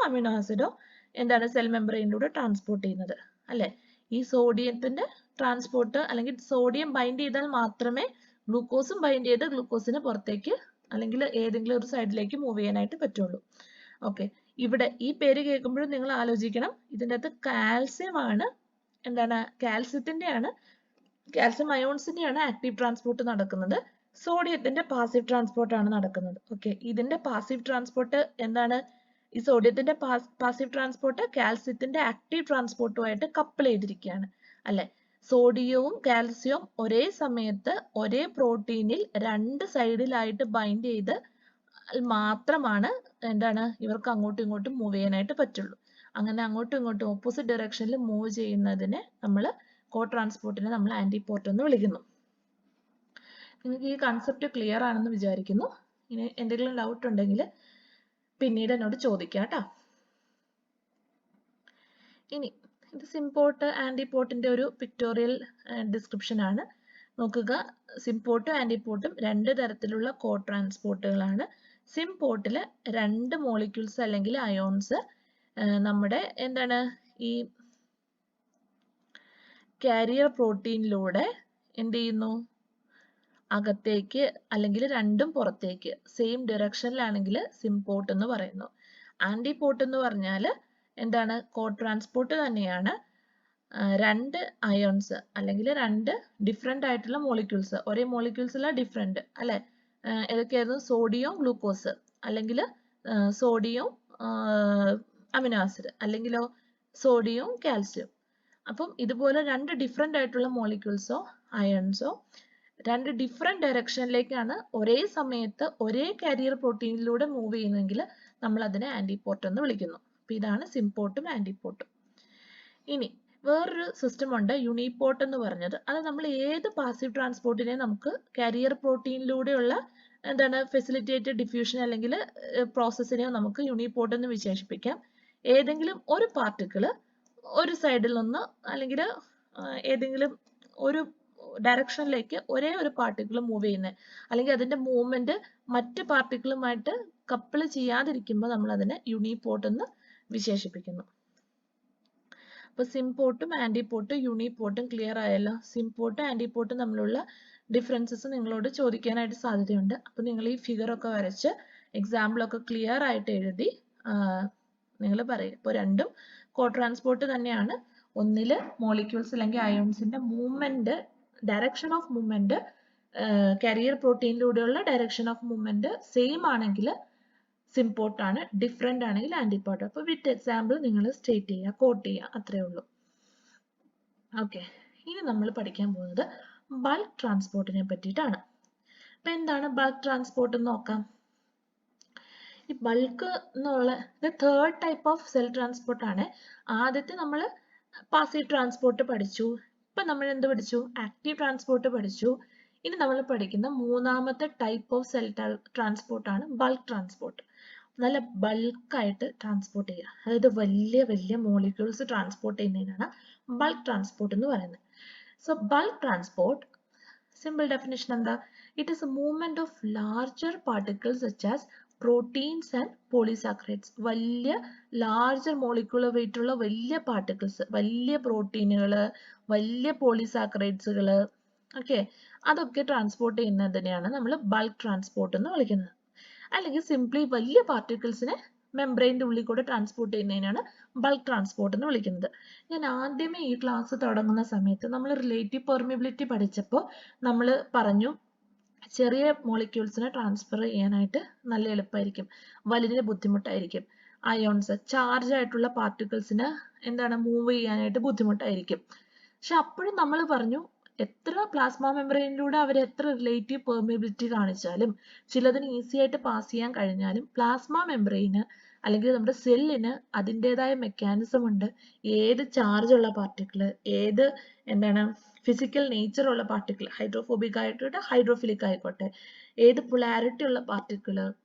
അമിനോ ആസിഡോ എന്താണ് സെൽ മെമ്പറൈനിലൂടെ ട്രാൻസ്പോർട്ട് ചെയ്യുന്നത് അല്ലെ. ഈ സോഡിയത്തിന്റെ ട്രാൻസ്പോർട്ട് അല്ലെങ്കിൽ സോഡിയം ബൈൻഡ് ചെയ്താൽ മാത്രമേ ഗ്ലൂക്കോസും ബൈൻഡ് ചെയ്ത് ഗ്ലൂക്കോസിന് പുറത്തേക്ക് അല്ലെങ്കിൽ ഏതെങ്കിലും ഒരു സൈഡിലേക്ക് മൂവ് ചെയ്യാനായിട്ട് പറ്റുള്ളൂ. ഓക്കെ, ഇവിടെ ഈ പേര് കേൾക്കുമ്പോഴും നിങ്ങൾ ആലോചിക്കണം, ഇതിൻ്റെ അകത്ത് കാൽസ്യം ആണ്, എന്താണ്, കാൽസ്യം അയോൺസിന്റെയാണ് ആക്റ്റീവ് ട്രാൻസ്പോർട്ട് നടക്കുന്നത്, സോഡിയത്തിന്റെ പാസീവ് ട്രാൻസ്പോർട്ട് ആണ് നടക്കുന്നത്. ഓക്കെ, ഇതിന്റെ പാസീവ് ട്രാൻസ്പോർട്ട് എന്താണ്, ഈ സോഡിയത്തിന്റെ പാസീവ് ട്രാൻസ്പോർട്ട് കാൽസ്യത്തിന്റെ ആക്റ്റീവ് ട്രാൻസ്പോർട്ടുമായിട്ട് കപ്പിൾ ചെയ്തിരിക്കുകയാണ് അല്ലെ. സോഡിയവും കാൽസ്യവും ഒരേ സമയത്ത് ഒരേ പ്രോട്ടീനിൽ രണ്ട് സൈഡിലായിട്ട് ബൈൻഡ് ചെയ്ത് മാത്രമാണ് എന്താണ് ഇവർക്ക് അങ്ങോട്ടും ഇങ്ങോട്ടും മൂവ് ചെയ്യാനായിട്ട് പറ്റുള്ളൂ. അങ്ങനെ അങ്ങോട്ടും ഇങ്ങോട്ടും ഓപ്പോസിറ്റ് ഡയറക്ഷനിൽ മൂവ് ചെയ്യുന്നതിനെ നമ്മൾ കോ ട്രാൻസ്പോർട്ടിനെ നമ്മൾ ആന്റിപോർട്ട് എന്ന് വിളിക്കുന്നു. നിങ്ങൾക്ക് ഈ കൺസെപ്റ്റ് ക്ലിയർ ആണെന്ന് വിചാരിക്കുന്നു. ഇനി എന്തെങ്കിലും ഡൗട്ട് ഉണ്ടെങ്കിൽ പിന്നീട് എന്നോട് ചോദിക്കാം കേട്ടോ. ഇനി ഇത് സിംപോർട്ട് ആന്റിപോർട്ടിന്റെ ഒരു പിക്ടോറിയൽ ഡിസ്ക്രിപ്ഷൻ ആണ്. നോക്കുക, സിംപോർട്ടും ആന്റിപോർട്ടും രണ്ട് തരത്തിലുള്ള കോ ട്രാൻസ്പോർട്ടുകളാണ്. സിംപോർട്ടിൽ രണ്ട് മോളിക്യൂൾസ് അല്ലെങ്കിൽ അയോൺസ് നമ്മുടെ എന്താണ് ഈ കാരിയർ പ്രോട്ടീനിലൂടെ എന്ത് ചെയ്യുന്നു, അകത്തേക്ക് അല്ലെങ്കിൽ രണ്ടും പുറത്തേക്ക് സെയിം ഡയറക്ഷനിലാണെങ്കിൽ സിംപോർട്ട് എന്ന് പറയുന്നു. ആന്റിപോർട്ട് എന്ന് പറഞ്ഞാൽ എന്താണ്, കോ ട്രാൻസ്പോർട്ട് തന്നെയാണ്. രണ്ട് അയോൺസ് അല്ലെങ്കിൽ രണ്ട് ഡിഫറെന്റ് ആയിട്ടുള്ള മോളിക്യൂൾസ്, ഒരേ മോളിക്യൂൾസിലെ ഡിഫറെന്റ് അല്ലെ. ഏതൊക്കെയായിരുന്നു, സോഡിയം ഗ്ലൂക്കോസ് അല്ലെങ്കിൽ സോഡിയം അമിനോ ആസിഡ് അല്ലെങ്കിലോ സോഡിയം കാൽസ്യം. അപ്പം ഇതുപോലെ രണ്ട് ഡിഫറെന്റ് ആയിട്ടുള്ള മോളിക്യൂൾസോ അയൺസോ രണ്ട് ഡിഫറെന്റ് ഡയറക്ഷനിലേക്കാണ് ഒരേ സമയത്ത് ഒരേ കാരിയർ പ്രോട്ടീനിലൂടെ മൂവ് ചെയ്യുന്നതെങ്കിൽ നമ്മൾ അതിനെ ആന്റിപോർട്ട് എന്ന് വിളിക്കുന്നു. അപ്പൊ ഇതാണ് സിംപോർട്ടും ആന്റിപോർട്ടും. ഇനി വേറൊരു സിസ്റ്റം ഉണ്ട്, യൂണിപോർട്ട് എന്ന് പറഞ്ഞത്. അത് നമ്മൾ ഏത് പാസീവ് ട്രാൻസ്പോർട്ടിനെ നമുക്ക് കാരിയർ പ്രോട്ടീനിലൂടെയുള്ള എന്താണ് ഫെസിലിറ്റേറ്റഡ് ഡിഫ്യൂഷൻ അല്ലെങ്കിൽ പ്രോസസ്സിനെയോ നമുക്ക് യൂണിപോർട്ട് എന്ന് വിശേഷിപ്പിക്കാം. ഏതെങ്കിലും ഒരു പാർട്ടിക്കിള് ഒരു സൈഡിൽ നിന്ന് അല്ലെങ്കിൽ ഏതെങ്കിലും ഒരു ഡയറക്ഷനിലേക്ക് ഒരേ ഒരു പാർട്ടിക്കിൾ മൂവ് ചെയ്യുന്നത് അല്ലെങ്കിൽ അതിന്റെ മൂവ്മെന്റ് മറ്റ് പാർട്ടിക്കിളുമായിട്ട് കപ്പിൾ ചെയ്യാതിരിക്കുമ്പോൾ നമ്മൾ അതിനെ യൂണിപോർട്ട് എന്ന് വിശേഷിപ്പിക്കുന്നു. അപ്പോൾ സിംപോർട്ടും ആൻറ്റിപോർട്ടും യൂണിപോർട്ടും ക്ലിയർ ആയല്ലോ. സിംപോർട്ടും ആൻറ്റിപോർട്ടും തമ്മിലുള്ള ഡിഫറൻസസ് നിങ്ങളോട് ചോദിക്കാനായിട്ട് സാധ്യതയുണ്ട്. അപ്പോൾ നിങ്ങൾ ഈ ഫിഗറൊക്കെ വരച്ച് എക്സാമ്പിളൊക്കെ ക്ലിയർ ആയിട്ട് എഴുതി നിങ്ങൾ പറയും. ഇപ്പോൾ രണ്ടും കോ ട്രാൻസ്പോർട്ട് തന്നെയാണ്. ഒന്നിൽ മോളിക്യൂൾസ് അല്ലെങ്കിൽ അയോൺസിന്റെ movement, direction of movement, carrier പ്രോട്ടീനിലൂടെയുള്ള ഡയറക്ഷൻ ഓഫ് മൂവ്മെന്റ് സെയിം ആണെങ്കിൽ സിംപോർട്ട് ആണ്, ഡിഫറെന്റ് ആണെങ്കിൽ ആന്റിപോർട്ട്. അപ്പോൾ വിത്ത് എക്സാമ്പിൾ നിങ്ങൾ സ്റ്റേറ്റ് ചെയ്യുക, കോട്ട് ചെയ്യുക, അത്രേ ഉള്ളൂ. ഓക്കെ, ഇനി നമ്മൾ പഠിക്കാൻ പോകുന്നത് ബൾക്ക് ട്രാൻസ്പോർട്ടിനെ പറ്റിയിട്ടാണ്. അപ്പൊ എന്താണ് ബൾക്ക് ട്രാൻസ്പോർട്ട് എന്ന് നോക്കാം. ഈ ബൾക്ക് എന്നുള്ള third type of cell transport ആണ്. ആദ്യത്തെ നമ്മൾ പാസീവ് ട്രാൻസ്പോർട്ട് പഠിച്ചു. ഇപ്പൊ നമ്മൾ എന്ത് പഠിച്ചു? ആക്റ്റീവ് ട്രാൻസ്പോർട്ട് പഠിച്ചു. ഇനി നമ്മൾ പഠിക്കുന്ന മൂന്നാമത്തെ ടൈപ്പ് ഓഫ് സെൽ ട്രാൻസ്പോർട്ട് ആണ് ബൾക്ക് ട്രാൻസ്പോർട്ട്. നല്ല ബൾക്കായിട്ട് ട്രാൻസ്പോർട്ട് ചെയ്യുക, അതായത് വലിയ വലിയ മോളിക്യൂൾസ് ട്രാൻസ്പോർട്ട് ചെയ്യുന്നതിനാണ് ബൾക്ക് ട്രാൻസ്പോർട്ട് എന്ന് പറയുന്നത്. So bulk transport simple definition എന്താ? It is a movement of larger particles such as proteins and polysaccharides. വലിയ ലാർജർ മോളിക്യൂളർ വെയിറ്റ് ഉള്ള വലിയ പാർട്ടിക്കിൾസ്, വലിയ പ്രോട്ടീനുകൾ, വലിയ പോളിസാക്കറൈഡ്സുകൾ, ഓക്കെ, അതൊക്കെ ട്രാൻസ്പോർട്ട് ചെയ്യുന്നതിനെയാണ് നമ്മൾ ബൾക്ക് ട്രാൻസ്പോർട്ട് എന്ന് വിളിക്കുന്നത്. അല്ലെങ്കിൽ സിംപ്ലി വലിയ പാർട്ടിക്കിൾസിനെ മെംബ്രെയിൻ്റെ ഉള്ളിൽ കൂടെ ട്രാൻസ്പോർട്ട് ചെയ്യുന്നതിനാണ് ബൾക്ക് ട്രാൻസ്പോർട്ട് എന്ന് വിളിക്കുന്നത്. ഞാൻ ആദ്യമേ ഈ ക്ലാസ് തുടങ്ങുന്ന സമയത്ത് നമ്മൾ റിലേറ്റീവ് പെർമിബിലിറ്റി പഠിച്ചപ്പോൾ നമ്മൾ പറഞ്ഞു ചെറിയ മോളിക്യൂൾസിനെ ട്രാൻസ്ഫർ ചെയ്യാനായിട്ട് നല്ല എളുപ്പമായിരിക്കും, വലുതിന് ബുദ്ധിമുട്ടായിരിക്കും. അയോൺസ്, ചാർജ് ആയിട്ടുള്ള പാർട്ടിക്കിൾസിന് എന്താണ് മൂവ് ചെയ്യാനായിട്ട് ബുദ്ധിമുട്ടായിരിക്കും. പക്ഷെ അപ്പോഴും നമ്മൾ പറഞ്ഞു എത്ര പ്ലാസ്മ മെംബ്രെയിനിലൂടെ അവർ എത്ര റിലേറ്റീവ് പെർമിബിലിറ്റി കാണിച്ചാലും, ചിലതിന് ഈസി ആയിട്ട് പാസ് ചെയ്യാൻ കഴിഞ്ഞാലും, പ്ലാസ്മ മെംബ്രെയിന് അല്ലെങ്കിൽ നമ്മുടെ സെല്ലിന് അതിൻ്റെതായ മെക്കാനിസം ഉണ്ട്. ഏത് ചാർജ് ഉള്ള പാർട്ടിക്കിൾ, ഏത് എന്താണ് ഫിസിക്കൽ നേച്ചർ ഉള്ള പാർട്ടിക്കിൾ, ഹൈഡ്രോഫോബിക് ആയിക്കോട്ടെ ഹൈഡ്രോഫിലിക് ആയിക്കോട്ടെ, ഏത് പൊളാരിറ്റി ഉള്ള പാർട്ടിക്കിൾ,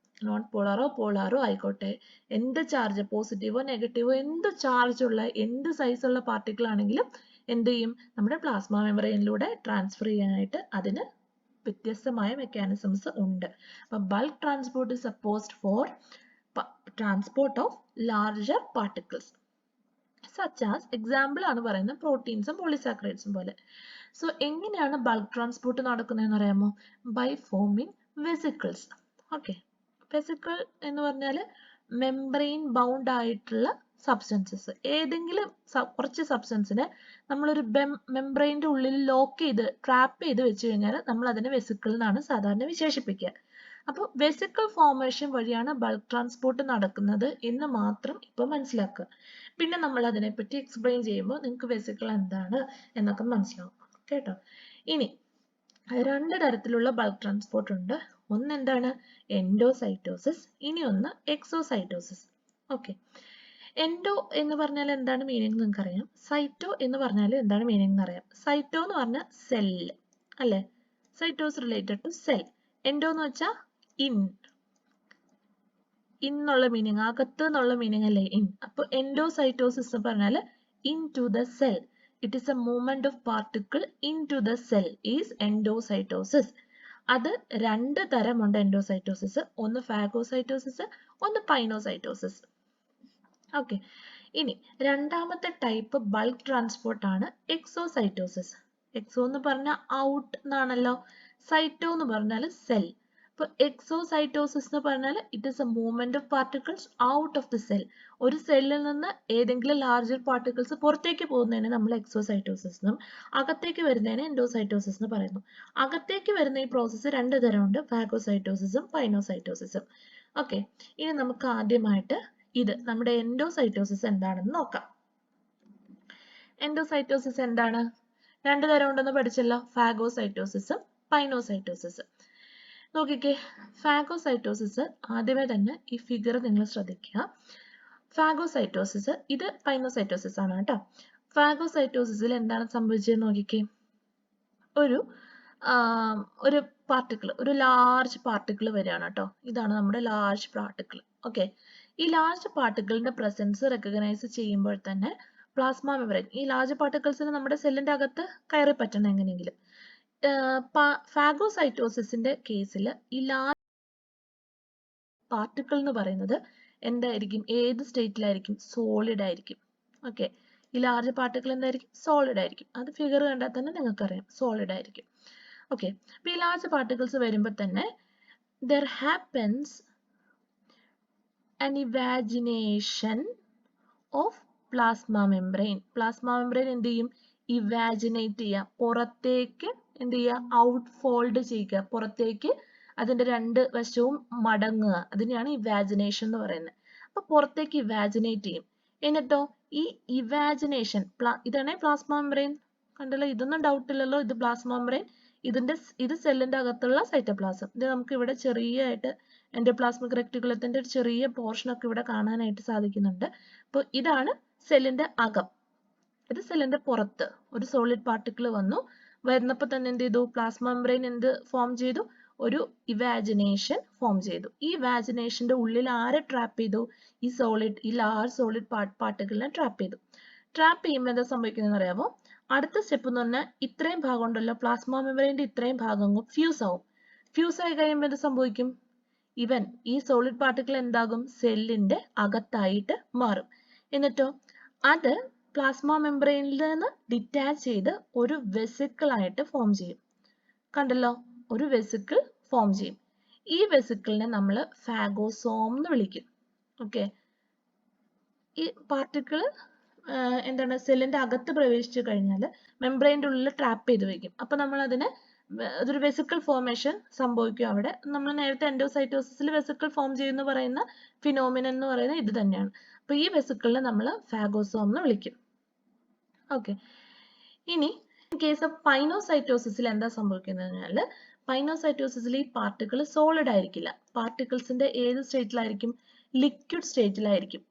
നോൺ പോളാറോ പോളാറോ ആയിക്കോട്ടെ, എന്ത് ചാർജ്, പോസിറ്റീവോ നെഗറ്റീവോ എന്ത് ചാർജ് ഉള്ള എന്ത് സൈസ് ഉള്ള പാർട്ടിക്കിൾ ആണെങ്കിലും എന്ത് ചെയ്യും? നമ്മുടെ പ്ലാസ്മ മെംബ്രെയിനിലൂടെ ട്രാൻസ്ഫർ ചെയ്യാനായിട്ട് അതിന് വ്യത്യസ്തമായ മെക്കാനിസംസ് ഉണ്ട്. അപ്പൊ bulk transport is supposed for transport of larger particles such as, example ആണ് പറയുന്നത് പ്രോട്ടീൻസും പോളിസാക്കറൈഡ്സും പോലെ. സോ എങ്ങനെയാണ് ബൾക്ക് ട്രാൻസ്പോർട്ട് നടക്കുന്നതെന്ന് അറിയാമോ? By forming vesicles. Okay, vesicle എന്ന് പറഞ്ഞാൽ മെംബ്രെയിൻ ബൗണ്ട് ആയിട്ടുള്ള സബ്സ്റ്റൻസസ്. ഏതെങ്കിലും കുറച്ച് സബ്സ്റ്റൻസിനെ നമ്മളൊരു മെംബ്രെയിൻ്റെ ഉള്ളിൽ ലോക്ക് ചെയ്ത് ട്രാപ്പ് ചെയ്ത് വെച്ച് കഴിഞ്ഞാൽ നമ്മൾ അതിനെ വെസിക്കിൾ എന്നാണ് സാധാരണ വിശേഷിപ്പിക്കുക. അപ്പോൾ വെസിക്കിൾ ഫോർമേഷൻ വഴിയാണ് ബൾക്ക് ട്രാൻസ്പോർട്ട് നടക്കുന്നത് എന്ന് മാത്രം ഇപ്പൊ മനസ്സിലാക്കുക. പിന്നെ നമ്മൾ അതിനെപ്പറ്റി എക്സ്പ്ലെയിൻ ചെയ്യുമ്പോൾ നിങ്ങൾക്ക് വെസിക്കിൾ എന്താണ് എന്നൊക്കെ മനസ്സിലാവും കേട്ടോ. ഇനി രണ്ട് തരത്തിലുള്ള ബൾക്ക് ട്രാൻസ്പോർട്ട് ഉണ്ട്. ഒന്ന് എന്താണ്? എൻഡോസൈറ്റോസിസ്. ഇനി ഒന്ന് എക്സോസൈറ്റോസിസ്. ഓക്കെ, എൻഡോ എന്ന് പറഞ്ഞാൽ എന്താണ് മീനിങ് നിങ്ങൾക്ക് അറിയാം. സൈറ്റോ എന്ന് പറഞ്ഞാൽ എന്താണ് മീനിങ് എന്ന് അറിയാം. സൈറ്റോ എന്ന് പറഞ്ഞാൽ സെല്ല് അല്ലെ, സൈറ്റോസ് റിലേറ്റഡ് ടു സെൽ. എൻഡോ എന്ന് വെച്ചാൽ ഇൻ, ഇന്നുള്ള മീനിങ്, അകത്ത് എന്നുള്ള മീനിങ് അല്ലേ ഇൻ. അപ്പൊ എൻഡോസൈറ്റോസിസ് എന്ന് പറഞ്ഞാൽ into the cell. It is a movement of particle into the cell is endocytosis. അത് രണ്ട് തരമുണ്ട് എൻഡോസൈറ്റോസിസ്. ഒന്ന് ഫാഗോസൈറ്റോസിസ്, ഒന്ന് പൈനോസൈറ്റോസിസ്. ഓക്കെ, ഇനി രണ്ടാമത്തെ ടൈപ്പ് ബൾക്ക് ട്രാൻസ്പോർട്ട് ആണ് എക്സോസൈറ്റോസിസ്. എക്സോ എന്ന് പറഞ്ഞാൽ ഔട്ട് എന്നാണല്ലോ, സൈറ്റോ എന്ന് പറഞ്ഞാൽ സെൽ. അപ്പോൾ എക്സോസൈറ്റോസിസ് എന്ന് പറഞ്ഞാൽ it is a movement of particles out of the cell. ഒരു സെല്ലിൽ നിന്ന് ഏതെങ്കിലും ലാർജർ പാർട്ടിക്കിൾസ് പുറത്തേക്ക് പോകുന്നതിന് നമ്മൾ എക്സോസൈറ്റോസിസ് എന്നും അകത്തേക്ക് വരുന്നതിന് എൻഡോസൈറ്റോസിസ് എന്ന് പറയുന്നു. അകത്തേക്ക് വരുന്ന ഈ പ്രോസസ്സ് രണ്ട് തരമുണ്ട്, ഫാഗോസൈറ്റോസിസും പൈനോസൈറ്റോസിസും. ഓക്കെ, ഇനി നമുക്ക് ആദ്യമായിട്ട് ഇത് നമ്മുടെ എൻഡോസൈറ്റോസിസ് എന്താണെന്ന് നോക്കാം. എൻഡോസൈറ്റോസിസ് എന്താണ്? രണ്ട് തരം ഉണ്ടെന്ന് പഠിച്ചല്ലോ, ഫാഗോസൈറ്റോസിസും പൈനോസൈറ്റോസിസും. നോക്കിക്കേ, ഫാഗോസൈറ്റോസിസ് ആദ്യമേ തന്നെ ഈ ഫിഗർ നിങ്ങൾ ശ്രദ്ധിക്കുക. ഫാഗോസൈറ്റോസിസ്, ഇത് പൈനോസൈറ്റോസിസ് ആണ് കേട്ടോ. ഫാഗോസൈറ്റോസിസിൽ എന്താണ് സംഭവിച്ചത് നോക്കിക്കേ. ഒരു പാർട്ടിക്കിൾ, ഒരു ലാർജ് പാർട്ടിക്കിൾ വരികയാണ് കേട്ടോ. ഇതാണ് നമ്മുടെ ലാർജ് പാർട്ടിക്കിൾ. ഓക്കെ, ഈ ലാർജ് പാർട്ടിക്കിളിന്റെ പ്രസൻസ് റെക്കഗ്നൈസ് ചെയ്യുമ്പോൾ തന്നെ പ്ലാസ്മ മെംബ്രെയിൻ, ഈ ലാർജ് പാർട്ടിക്കിൾസിന് നമ്മുടെ സെല്ലിന്റെ അകത്ത് കയറി പറ്റണം എങ്ങനെയെങ്കിലും. ഫാഗോസൈറ്റോസിസിന്റെ കേസിൽ ഈ ലാർജ് പാർട്ടിക്കിൾ എന്ന് പറയുന്നത് എന്തായിരിക്കും? ഏത് സ്റ്റേറ്റിലായിരിക്കും? സോളിഡ് ആയിരിക്കും. ഓക്കെ, ഈ ലാർജ് പാർട്ടിക്കിൾ എന്തായിരിക്കും? സോളിഡ് ആയിരിക്കും. അത് ഫിഗർ കണ്ടാൽ തന്നെ നിങ്ങൾക്കറിയാം സോളിഡ് ആയിരിക്കും. ഓക്കെ, അപ്പൊ ഈ ലാർജ് പാർട്ടിക്കിൾസ് വരുമ്പോൾ തന്നെ there happens an evagination of plasma membrane. Plasma membrane എന്ത് ചെയ്യും? ഇവാജിനേറ്റ് ചെയ്യുക, പുറത്തേക്ക് എന്ത് ചെയ്യുക? ഔട്ട് ഫോൾഡ് ചെയ്യുക, പുറത്തേക്ക് അതിന്റെ രണ്ട് വശവും മടങ്ങുക. അതിനെയാണ് ഇവാജിനേഷൻ എന്ന് പറയുന്നത്. അപ്പൊ പുറത്തേക്ക് ഇവാജിനേറ്റ് ചെയ്യും. എന്നിട്ടോ ഈ ഇവാജിനേഷൻ ഇതാണ് പ്ലാസ്മ മെംബ്രെയിൻ. കണ്ടല്ലോ, ഇതൊന്നും ഡൗട്ട് ഇല്ലല്ലോ. ഇത് പ്ലാസ്മ മെംബ്രെയിൻ, ഇത് സെല്ലിന്റെ അകത്തുള്ള സൈറ്റോപ്ലാസം. ഇത് നമുക്ക് ഇവിടെ ചെറിയായിട്ട് എൻഡോപ്ലാസ്മിക് റെക്ടിക്കുലത്തിന്റെ ഒരു ചെറിയ പോർഷൻ ഒക്കെ ഇവിടെ കാണാനായിട്ട് സാധിക്കുന്നുണ്ട്. അപ്പോൾ ഇതാണ് സെല്ലിന്റെ അകം. ഇത് സെല്ലിന്റെ പുറത്ത് ഒരു സോളിഡ് പാർട്ടിക്കിൾ വരുന്നപ്പോൾ തന്നെ എന്ത് ചെയ്തു? പ്ലാസ്മ മെംബ്രെയിൻ എന്ത് ഫോം ചെയ്തു? ഒരു ഇവാജിനേഷൻ ഫോം ചെയ്തു. ഈ ഇവാജിനേഷന്റെ ഉള്ളിൽ ആരെ ട്രാപ്പ് ചെയ്തു? ഈ ലാർജ് സോളിഡ് പാർട്ടിക്കിളിനെ ട്രാപ്പ് ചെയ്തു. ട്രാപ്പ് ചെയ്യുമ്പോൾ എന്താ സംഭവിക്കുന്നതെന്ന് അറിയാമോ? അടുത്ത സ്റ്റെപ്പ് എന്ന് പറഞ്ഞാൽ ഇത്രയും ഭാഗം ഉണ്ടല്ലോ, പ്ലാസ്മ മെംബ്രെയിന്റെ ഇത്രയും ഭാഗം ഫ്യൂസ് ആവും. ഫ്യൂസ് ആയി കഴിയുമ്പോൾ എന്ത് സംഭവിക്കും? ഈ സോളിഡ് പാർട്ടിക്കിൾ എന്താകും? സെല്ലിന്റെ അകത്തായിട്ട് മാറും. എന്നിട്ടോ അത് പ്ലാസ്മ മെംബ്രെയിനിൽ നിന്ന് ഡിറ്റാച്ച് ചെയ്ത് ഒരു വെസിക്കിൾ ആയിട്ട് ഫോം ചെയ്യും. കണ്ടല്ലോ, ഒരു വെസിക്കിൾ ഫോം ചെയ്യും. ഈ വെസിക്കിളിനെ നമ്മൾ ഫാഗോസോം എന്ന് വിളിക്കും. ഓക്കെ, ഈ പാർട്ടിക്കിൾ എന്താണ്? സെല്ലിന്റെ അകത്ത് പ്രവേശിച്ചു കഴിഞ്ഞാൽ മെംബ്രെയിൻ്റെ ഉള്ളിൽ ട്രാപ്പ് ചെയ്ത് വയ്ക്കും. അപ്പൊ നമ്മൾ അതിനെ അതൊരു വെസിക്കിൾ ഫോർമേഷൻ സംഭവിക്കും. അവിടെ നമ്മൾ നേരത്തെ എൻഡോസൈറ്റോസിസിൽ വെസിക്കിൾ ഫോം ചെയ്യുന്ന പറയുന്ന ഫിനോമിനൻ എന്ന് പറയുന്നത് ഇത് തന്നെയാണ്. അപ്പൊ ഈ വെസിക്കിളിനെ നമ്മൾ ഫാഗോസോം എന്ന് വിളിക്കും. ഓക്കെ, ഇനി കേസ് ഓഫ് പൈനോസൈറ്റോസിസിൽ എന്താ സംഭവിക്കുന്നത്? പൈനോസൈറ്റോസിസിൽ ഈ പാർട്ടിക്കിൾ സോളിഡ് ആയിരിക്കില്ല. പാർട്ടിക്കിൾസിന്റെ ഏത് സ്റ്റേറ്റിലായിരിക്കും? ലിക്വിഡ് സ്റ്റേറ്റിലായിരിക്കും.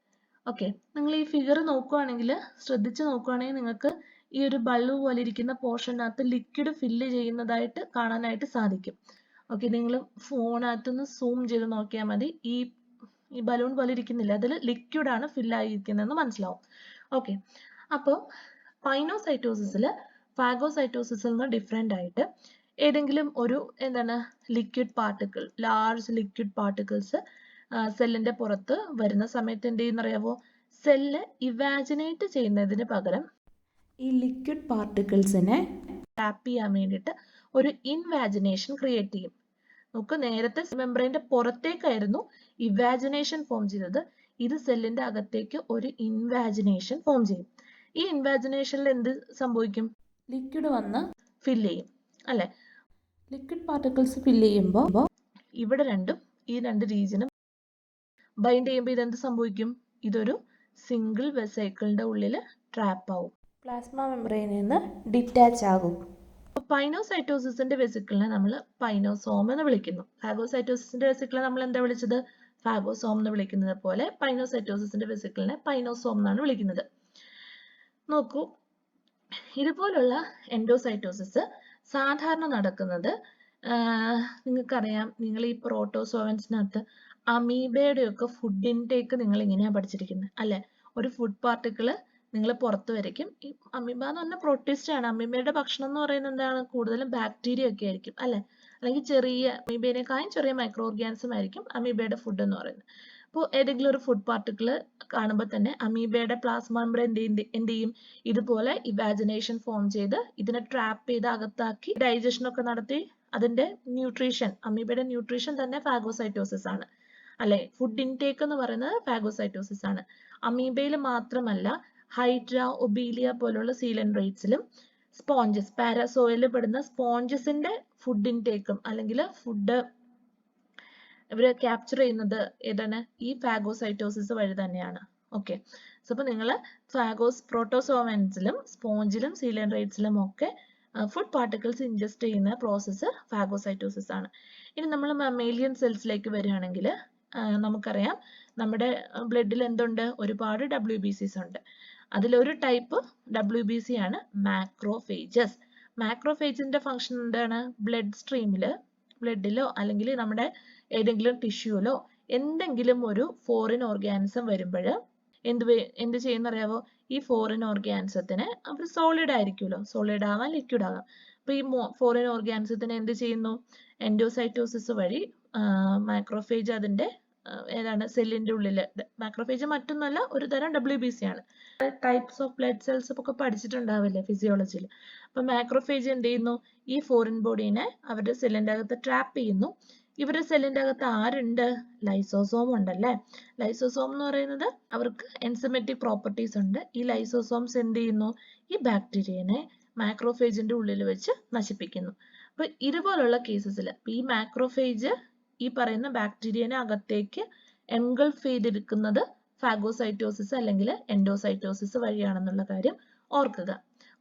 ഓക്കെ, നിങ്ങൾ ഈ ഫിഗർ നോക്കുകയാണെങ്കിൽ, ശ്രദ്ധിച്ച് നോക്കുകയാണെങ്കിൽ നിങ്ങൾക്ക് ഈ ഒരു ബൾബ് പോലെ ഇരിക്കുന്ന പോർഷനകത്ത് ലിക്വിഡ് ഫില്ല് ചെയ്യുന്നതായിട്ട് കാണാനായിട്ട് സാധിക്കും. ഓക്കെ, നിങ്ങൾ ഫോണിനകത്തുനിന്ന് സൂം ചെയ്ത് നോക്കിയാൽ മതി. ഈ ബലൂൺ പോലെ ഇരിക്കുന്നില്ല, അതിൽ ലിക്വിഡ് ആണ് ഫില്ല് ആയിരിക്കുന്നതെന്ന് മനസ്സിലാവും. ഓക്കെ, അപ്പോൾ പൈനോസൈറ്റോസിസിൽ ഫാഗോസൈറ്റോസിസിൽ നിന്ന് ഡിഫറെൻ്റ് ആയിട്ട് ഏതെങ്കിലും ഒരു liquid particle, large liquid particles സെല്ലിന്റെ പുറത്ത് വരുന്ന സമയത്ത് എന്ത് ചെയ്യുന്നറിയാവോ? സെല്ല് ഇവാജിനേറ്റ് ചെയ്യുന്നതിന് പകരം ഈ ലിക്വിഡ് പാർട്ടിക്കിൾസിനെ ട്രാപ്പ് ചെയ്യാൻ വേണ്ടിയിട്ട് ഒരു ഇൻവാജിനേഷൻ ക്രിയേറ്റ് ചെയ്യും. നമുക്ക് നേരത്തെ മെംബ്രെയിന്റെ പുറത്തേക്കായിരുന്നു ഇവാജിനേഷൻ ഫോം ചെയ്തത്. ഇത് സെല്ലിന്റെ അകത്തേക്ക് ഒരു ഇൻവാജിനേഷൻ ഫോം ചെയ്യും. ഈ ഇൻവാജിനേഷനിൽ എന്ത് സംഭവിക്കും? ലിക്വിഡ് വന്ന് ഫില്ല് ചെയ്യും അല്ലെ? ലിക്വിഡ് പാർട്ടിക്കിൾസ് ഫില്ല് ചെയ്യുമ്പോൾ ഇവിടെ ഈ രണ്ട് റീജിയനും ബൈൻഡ് ചെയ്യുമ്പോൾ ഇതെന്ത് സംഭവിക്കും? ഇതൊരു സിംഗിൾ വെസൈക്കിളിന്റെ ഉള്ളിൽ ട്രാപ്പ് ആവും, പ്ലാസ്മ മെംബ്രെയിനിൽ നിന്ന് ഡിറ്റാച്ച് ആകും. പൈനോസൈറ്റോസിസിന്റെ വെസിക്കിളിനെ നമ്മൾ പൈനോസോം എന്ന് വിളിക്കുന്നു. ഫാഗോസൈറ്റോസിസിന്റെ വെസിക്കിളിനെ നമ്മൾ എന്താ വിളിച്ചത്? ഫാഗോസോം എന്ന് വിളിക്കുന്നത് പോലെ പൈനോസൈറ്റോസിസിന്റെ വെസിക്കിളിനെ പൈനോസോം എന്നാണ് വിളിക്കുന്നത്. നോക്കൂ, ഇതുപോലുള്ള എൻഡോസൈറ്റോസിസ് സാധാരണ നടക്കുന്നത് നിങ്ങൾക്കറിയാം, നിങ്ങൾ ഈ പ്രോട്ടോസോവൻസിനകത്ത് അമീബയുടെ ഒക്കെ ഫുഡ് ഇൻടേക്ക് നിങ്ങൾ ഇങ്ങനെയാണ് പഠിച്ചിരിക്കുന്നത് അല്ലെ? ഒരു ഫുഡ് പാർട്ടിക്കിള് നിങ്ങൾ പുറത്ത് വരയ്ക്കും. ഈ അമീബ എന്ന് പറഞ്ഞാൽ പ്രോട്ടിസ്റ്റ് ആണ്. അമീബയുടെ ഭക്ഷണം എന്ന് പറയുന്നത് എന്താണ്? കൂടുതലും ബാക്ടീരിയ ഒക്കെ ആയിരിക്കും അല്ലെ? അല്ലെങ്കിൽ അമീബേനേക്കാളും ചെറിയ മൈക്രോ ഓർഗാനിസം ആയിരിക്കും അമീബയുടെ ഫുഡ് എന്ന് പറയുന്നത്. അപ്പോൾ ഏതെങ്കിലും ഒരു ഫുഡ് പാർട്ടിക്കിള് കാണുമ്പോൾ തന്നെ അമീബയുടെ പ്ലാസ്മ മെംബ്രെയിൻ എന്ത് ചെയ്യും? ഇതുപോലെ ഇവാജിനേഷൻ ഫോം ചെയ്ത് ഇതിനെ ട്രാപ്പ് ചെയ്ത് അകത്താക്കി ഡൈജഷൻ ഒക്കെ നടത്തി അതിന്റെ അമീബയുടെ ന്യൂട്രീഷൻ തന്നെ ഫാഗോസൈറ്റോസിസ് ആണ് അല്ലെ? ഫുഡ് ഇൻടേക്ക് എന്ന് പറയുന്നത് ഫാഗോസൈറ്റോസിസ് ആണ്. അമീബയിൽ മാത്രമല്ല, ഹൈഡ്ര, ഒബീലിയ പോലുള്ള സീലൻഡ്രേറ്റ്സിലും സ്പോഞ്ചസ്, പാരാസോയിൽ പെടുന്ന സ്പോഞ്ചസിന്റെ ഫുഡ് ഇൻടേക്കും അല്ലെങ്കിൽ ഫുഡ് ഇവര് ക്യാപ്ചർ ചെയ്യുന്നത് ഏതാണ്? ഈ ഫാഗോസൈറ്റോസിസ് വഴി തന്നെയാണ്. ഓക്കെ, അപ്പൊ നിങ്ങൾ പ്രോട്ടോസോവൻസിലും സ്പോഞ്ചിലും സീലൻഡ്രേറ്റ്സിലും ഒക്കെ ഫുഡ് പാർട്ടിക്കിൾസ് ഇൻജസ്റ്റ് ചെയ്യുന്ന പ്രോസസ്സ് ഫാഗോസൈറ്റോസിസ് ആണ്. ഇനി നമ്മൾ മമ്മേലിയൻ സെൽസിലേക്ക് വരികയാണെങ്കിൽ നമുക്കറിയാം, നമ്മുടെ ബ്ലഡിൽ എന്തുണ്ട്? ഒരുപാട് WBCs ഉണ്ട്. അതിലൊരു ടൈപ്പ് WBC ആണ് മാക്രോഫേജസ്. മാക്രോഫേജിന്റെ ഫംഗ്ഷൻ എന്താണ്? ബ്ലഡിലോ അല്ലെങ്കിൽ നമ്മുടെ ഏതെങ്കിലും ടിഷ്യൂലോ എന്തെങ്കിലും ഒരു ഫോറിൻ ഓർഗാനിസം വരുമ്പോൾ എന്ത് ചെയ്യുന്നറിയാവോ? ഈ ഫോറിൻ ഓർഗാനിസത്തിനെ അവർ സോളിഡ് ആയിരിക്കുമല്ലോ, സോളിഡ് ആവാം ലിക്വിഡ് ആകാം. അപ്പൊ ഈ ഫോറിൻ ഓർഗാനിസത്തിനെ എന്ത് ചെയ്യുന്നു? എൻഡോസൈറ്റോസിസ് വഴി മാക്രോഫേജ് അതിന്റെ ഏതാണ് സെല്ലിന്റെ ഉള്ളില്. മാക്രോഫേജ് മറ്റൊന്നല്ല, ഒരു തരം WBC ആണ്. ടൈപ്സ് ഓഫ് ബ്ലഡ് സെൽസ് ഒക്കെ പഠിച്ചിട്ടുണ്ടാവില്ലേ ഫിസിയോളജിയിൽ. അപ്പൊ മാക്രോഫേജ് എന്ത് ചെയ്യുന്നു? ഈ ഫോറിൻ ബോഡീനെ അവരുടെ സെല്ലിന്റെ അകത്ത് ട്രാപ്പ് ചെയ്യുന്നു. ഇവരുടെ സെല്ലിന്റെ അകത്ത് ആരുണ്ട്? ലൈസോസോം ഉണ്ടല്ലേ. ലൈസോസോം എന്ന് പറയുന്നത് അവർക്ക് എൻസൈമാറ്റിക് പ്രോപ്പർട്ടീസ് ഉണ്ട്. ഈ ലൈസോസോംസ് എന്ത് ചെയ്യുന്നു? ഈ ബാക്ടീരിയനെ മാക്രോഫേജിന്റെ ഉള്ളിൽ വെച്ച് നശിപ്പിക്കുന്നു. അപ്പൊ ഇതുപോലുള്ള കേസസിൽ ഈ മാക്രോഫേജ് ഈ പറയുന്ന ബാക്ടീരിയനെ അകത്തേക്ക് എൻഗൾഫ് ചെയ്തിരിക്കുന്നത് ഫാഗോസൈറ്റോസിസ് അല്ലെങ്കിൽ എൻഡോസൈറ്റോസിസ് വഴിയാണെന്നുള്ള കാര്യം ഓർക്കുക.